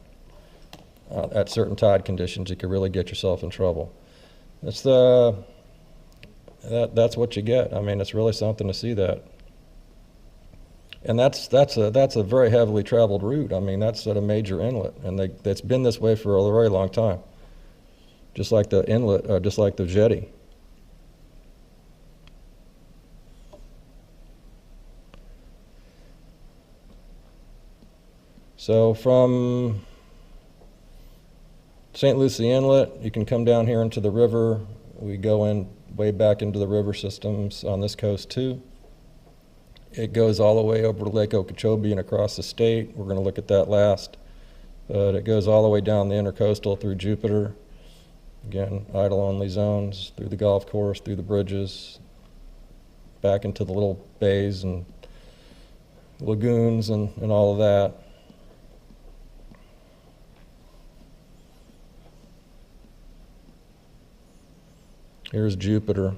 At certain tide conditions, you could really get yourself in trouble. That's what you get. I mean, it's really something to see that. And that's a very heavily traveled route. I mean, that's at a major inlet, and that's been this way for a very long time. Just like the inlet, just like the jetty. So from St. Lucie Inlet, you can come down here into the river. We go in way back into the river systems on this coast too. It goes all the way over to Lake Okeechobee and across the state. We're going to look at that last. But it goes all the way down the Intercoastal through Jupiter. Again, idle-only zones, through the golf course, through the bridges, back into the little bays and lagoons and all of that. Here's Jupiter.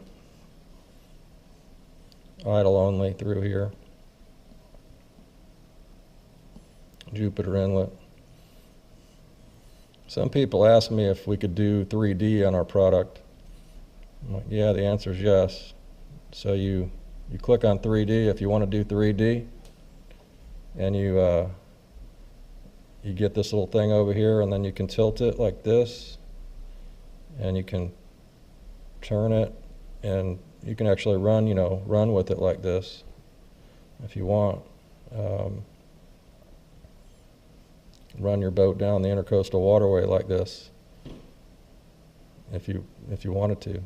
Idle only through here. Jupiter Inlet. Some people ask me if we could do 3D on our product. I'm like, yeah, the answer is yes. So you click on 3D if you want to do 3D, and you get this little thing over here, and then you can tilt it like this, and you can turn it, and you can actually run with it like this if you want. Run your boat down the Intercoastal Waterway like this if you wanted to.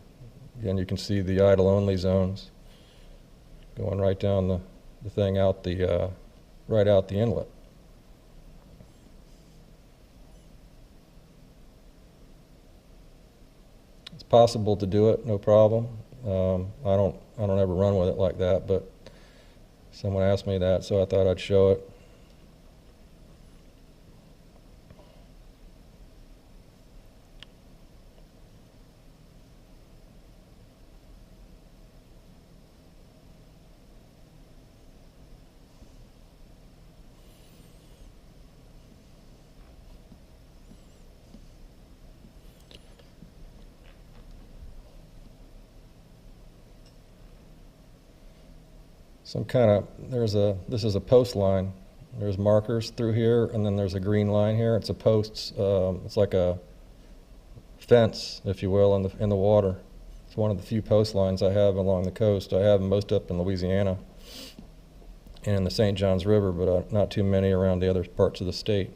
Again, you can see the idle-only zones going right down the thing out right out the inlet. It's possible to do it, no problem. I don't ever run with it like that, but someone asked me that, so I thought I'd show it. This is a post line. There's markers through here, and then there's a green line here. It's a post, it's like a fence, if you will, in the water. It's one of the few post lines I have along the coast. I have them most up in Louisiana and in the St. Johns River, but not too many around the other parts of the state.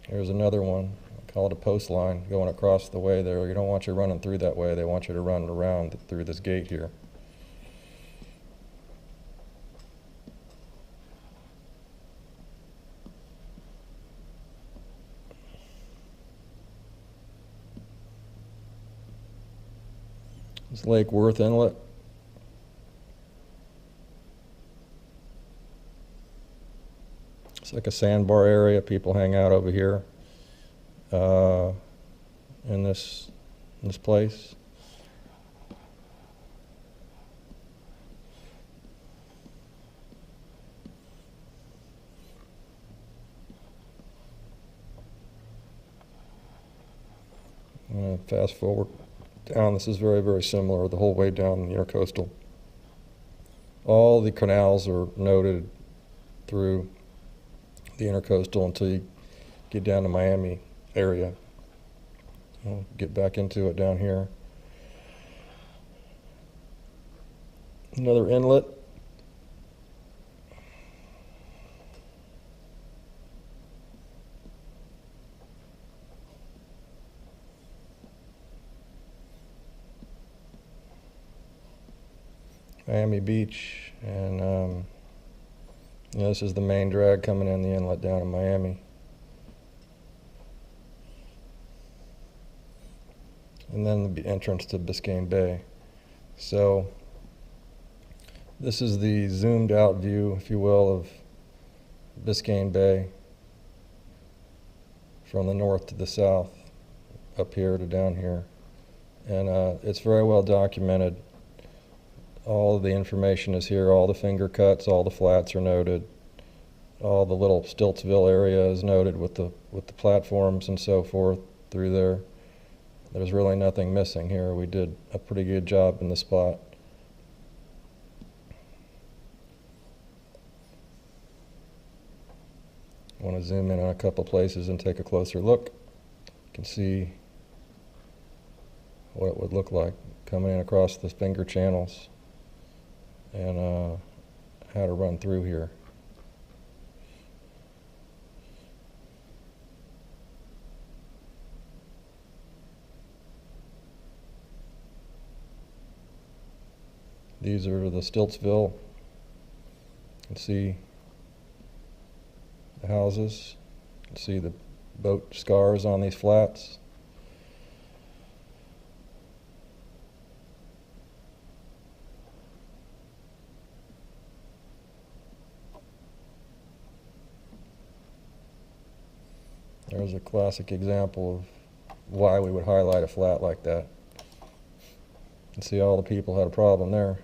Here's another one. Call it a post line going across the way there. You don't want you running through that way. They want you to run around through this gate here. It's Lake Worth Inlet. It's like a sandbar area. People hang out over here. In this place. Fast forward down, this is very, very similar the whole way down the Intercoastal. All the canals are noted through the Intercoastal until you get down to Miami area. We'll get back into it down here. Another inlet. Miami Beach, and this is the main drag coming in the inlet down in Miami. And then the entrance to Biscayne Bay. So this is the zoomed out view, if you will, of Biscayne Bay from the north to the south, up here to down here. And it's very well documented. All of the information is here, all the finger cuts, all the flats are noted, all the little Stiltsville area is noted with the platforms and so forth through there. There's really nothing missing here. We did a pretty good job in the spot. I want to zoom in on a couple places and take a closer look. You can see what it would look like coming in across the finger channels, and how to run through here. These are the Stiltsville. You can see the houses. You can see the boat scars on these flats. There's a classic example of why we would highlight a flat like that. You can see all the people had a problem there.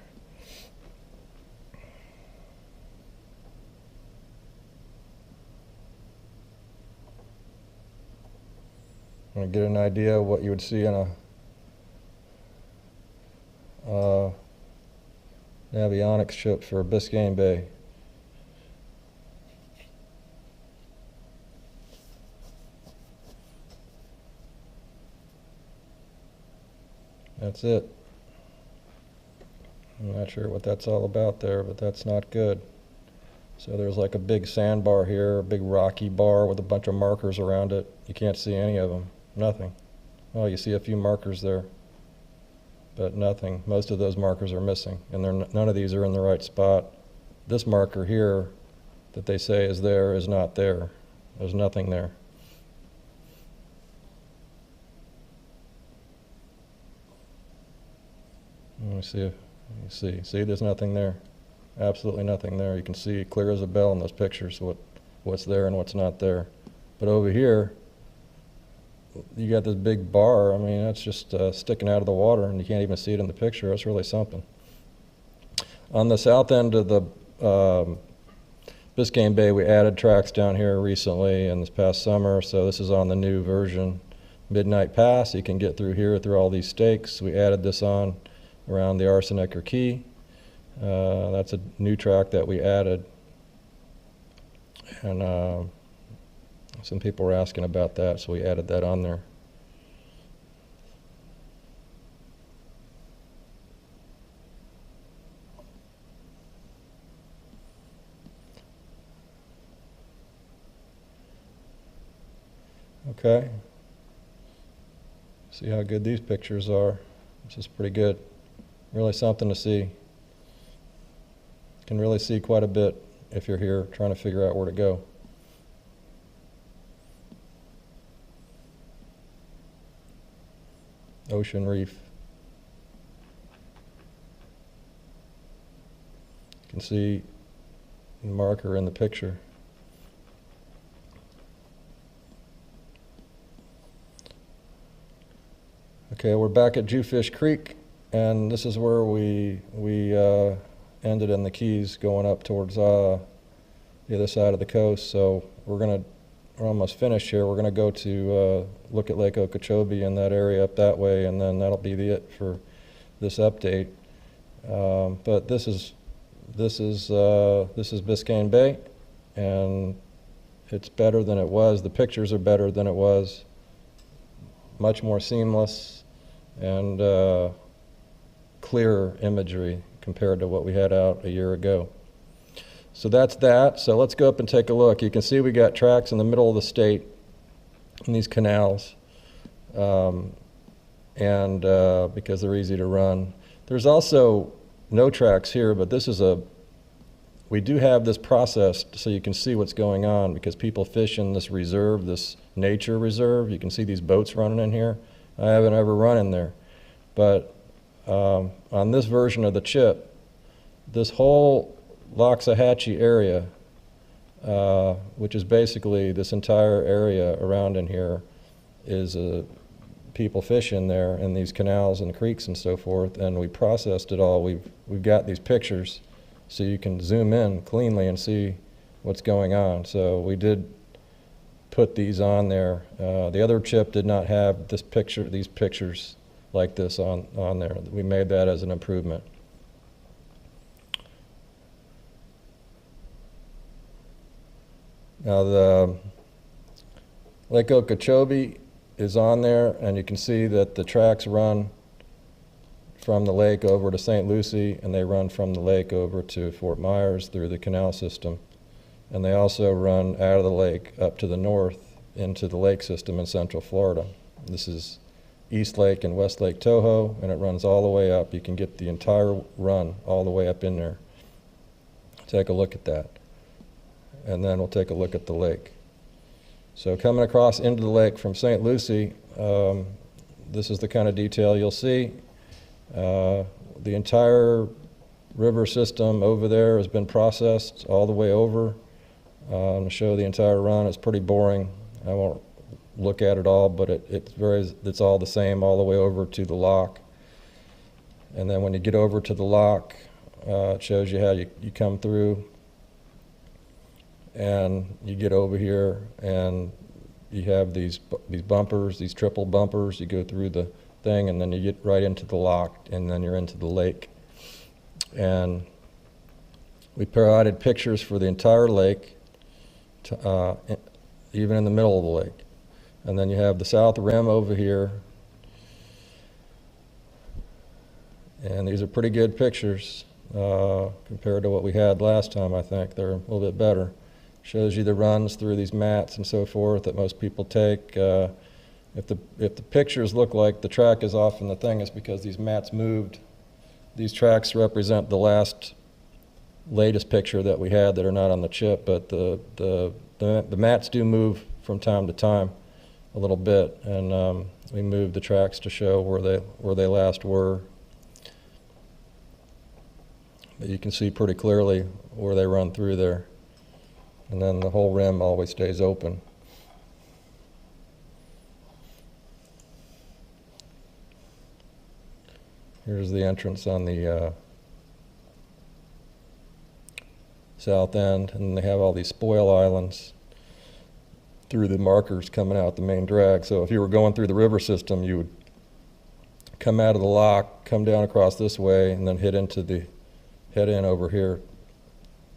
I'm going to get an idea of what you would see in a avionics ship for Biscayne Bay. That's it. I'm not sure what that's all about there, but that's not good. So there's like a big sandbar here, a big rocky bar with a bunch of markers around it. You can't see any of them. Nothing. Oh, you see a few markers there, but nothing. Most of those markers are missing, and none of these are in the right spot. This marker here that they say is there is not there. There's nothing there. Let me see if you see there's nothing there. Absolutely nothing there. You can see clear as a bell in those pictures what's there and what's not there. But over here, you got this big bar. I mean, that's just sticking out of the water, and you can't even see it in the picture. That's really something. On the south end of the Biscayne Bay, we added tracks down here recently in this past summer, so this is on the new version. Midnight Pass, you can get through here through all these stakes. We added this on around the Arsenic Urkki. That's a new track that we added, and some people were asking about that, so we added that on there. Okay, see how good these pictures are. This is pretty good. Really something to see. Can really see quite a bit if you're here trying to figure out where to go. Ocean Reef. You can see the marker in the picture. Okay, we're back at Jewfish Creek, and this is where we ended in the Keys going up towards the other side of the coast. So we're almost finished here. We're gonna go to look at Lake Okeechobee and that area up that way, and then that'll be it for this update. But this is Biscayne Bay, and it's better than it was. The pictures are better than it was. much more seamless and clearer imagery compared to what we had out a year ago. So that's that. So let's go up and take a look. You can see we got tracks in the middle of the state in these canals, because they're easy to run. There's also no tracks here, but this is we do have this processed so you can see what's going on, because people fish in this reserve, this nature reserve. You can see these boats running in here. I haven't ever run in there. But on this version of the chip, this whole Loxahatchee area, which is basically this entire area around in here, is people fish in there in these canals and creeks and so forth, and we processed it all. We've got these pictures so you can zoom in cleanly and see what's going on. So we did put these on there. The other chip did not have these pictures like this on there. We made that as an improvement. Now the Lake Okeechobee is on there, and you can see that the tracks run from the lake over to St. Lucie, and they run from the lake over to Fort Myers through the canal system. And they also run out of the lake up to the north into the lake system in Central Florida. This is East Lake and West Lake Toho, and it runs all the way up. You can get the entire run all the way up in there. Take a look at that. And then we'll take a look at the lake. So coming across into the lake from St. Lucie, this is the kind of detail you'll see. The entire river system over there has been processed all the way over. To show the entire run, it's pretty boring. I won't look at it all, but it's all the same all the way over to the lock. And then when you get over to the lock, it shows you how you come through, and you get over here, and you have these bumpers, these triple bumpers. You go through the thing, and then you get right into the lock, and then you're into the lake. And we provided pictures for the entire lake, even in the middle of the lake. And then you have the south rim over here. And these are pretty good pictures compared to what we had last time. I think they're a little bit better. Shows you the runs through these mats and so forth that most people take. If the pictures look like the track is off in the thing, it's because these mats moved. These tracks represent the latest picture that we had that are not on the chip, but the mats do move from time to time a little bit, and we moved the tracks to show where they last were. But you can see pretty clearly where they run through there. And then the whole rim always stays open. Here's the entrance on the south end, and they have all these spoil islands through the markers coming out the main drag. So if you were going through the river system, you would come out of the lock, come down across this way, and then head in over here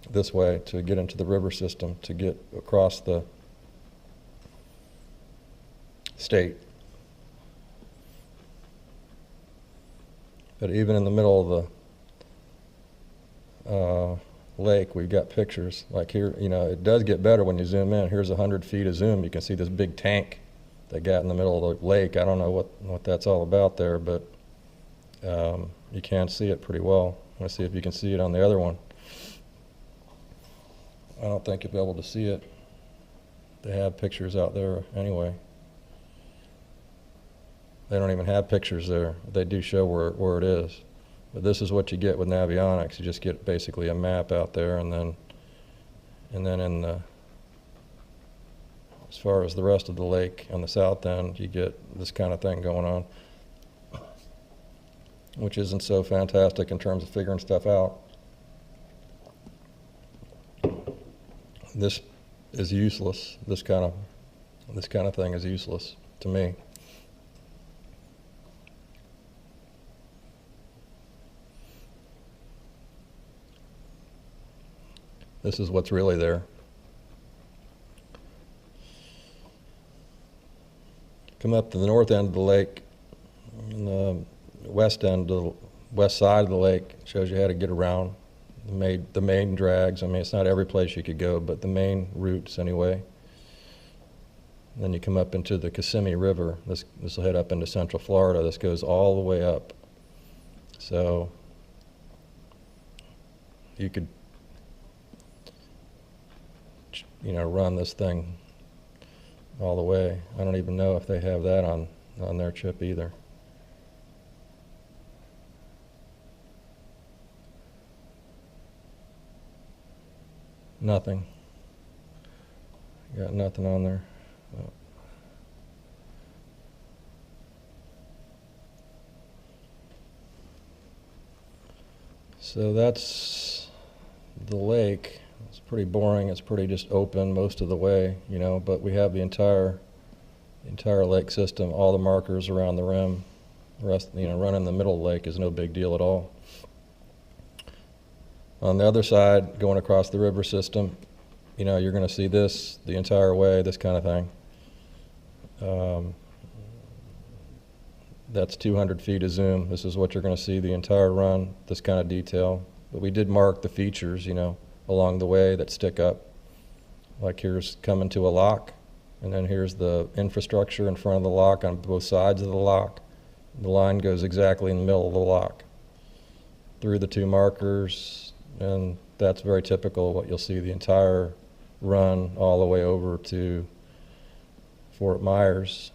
this way to get into the river system, to get across the state. But even in the middle of the lake, we've got pictures. Like here, it does get better when you zoom in. Here's 100 feet of zoom. You can see this big tank they got in the middle of the lake. I don't know what that's all about there, but you can see it pretty well. Let's see if you can see it on the other one. I don't think you'll be able to see it. They have pictures out there anyway. They don't even have pictures there. They do show where it is. But this is what you get with Navionics. You just get basically a map out there, and then as far as the rest of the lake on the south end, you get this kind of thing going on, which isn't so fantastic in terms of figuring stuff out. This is useless. This kind of thing is useless to me. This is what's really there. come up to the north end of the lake, and the west side of the lake shows you how to get around the main drags. I mean, it's not every place you could go, but the main routes anyway. And then you come up into the Kissimmee River. This will head up into Central Florida. This goes all the way up. So you could, run this thing all the way. I don't even know if they have that on their chip either. Nothing. Got nothing on there. So that's the lake. It's pretty boring. It's pretty just open most of the way, but we have the entire lake system, all the markers around the rim. The rest, running the middle of the lake is no big deal at all. On the other side, going across the river system, you're going to see this the entire way, this kind of thing. That's 200 feet of zoom. This is what you're going to see the entire run, this kind of detail. But we did mark the features, along the way that stick up. Like here's coming to a lock, and then here's the infrastructure in front of the lock on both sides of the lock. The line goes exactly in the middle of the lock through the two markers, and that's very typical what you'll see the entire run all the way over to Fort Myers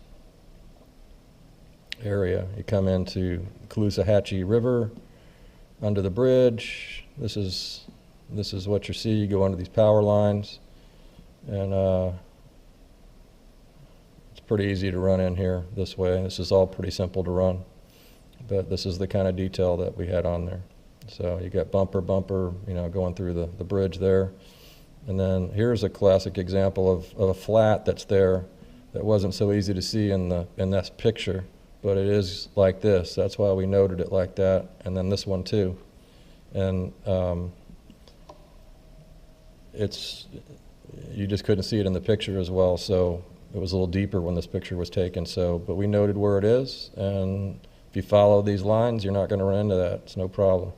area. You come into Caloosahatchee River under the bridge. This is what you see. You go under these power lines, and it's pretty easy to run in here this way. This is all pretty simple to run, but this is the kind of detail that we had on there. So you got bumper, going through the bridge there. And then here's a classic example of a flat that's there that wasn't so easy to see in this picture, but it is like this. That's why we noted it like that. And then this one too. And you just couldn't see it in the picture as well, so it was a little deeper when this picture was taken. But we noted where it is, and if you follow these lines, you're not going to run into that. It's no problem.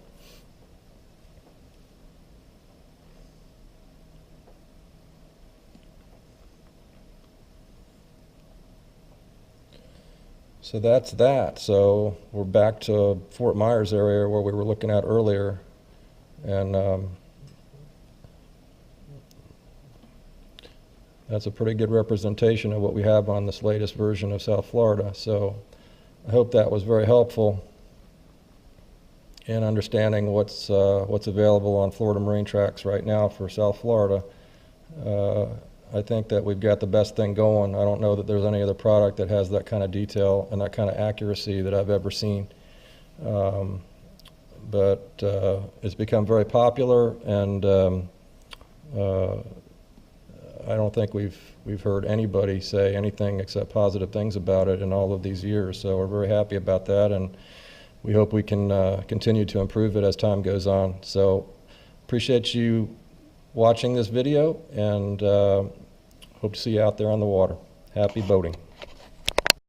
So that's that. So we're back to Fort Myers area where we were looking at earlier, and that's a pretty good representation of what we have on this latest version of South Florida. So I hope that was very helpful in understanding what's available on Florida Marine Tracks right now for South Florida. I think that we've got the best thing going. I don't know that there's any other product that has that kind of detail and that kind of accuracy that I've ever seen. But it's become very popular, and I don't think we've heard anybody say anything except positive things about it in all of these years. So we're very happy about that, and we hope we can continue to improve it as time goes on. So appreciate you watching this video, and hope to see you out there on the water. Happy boating.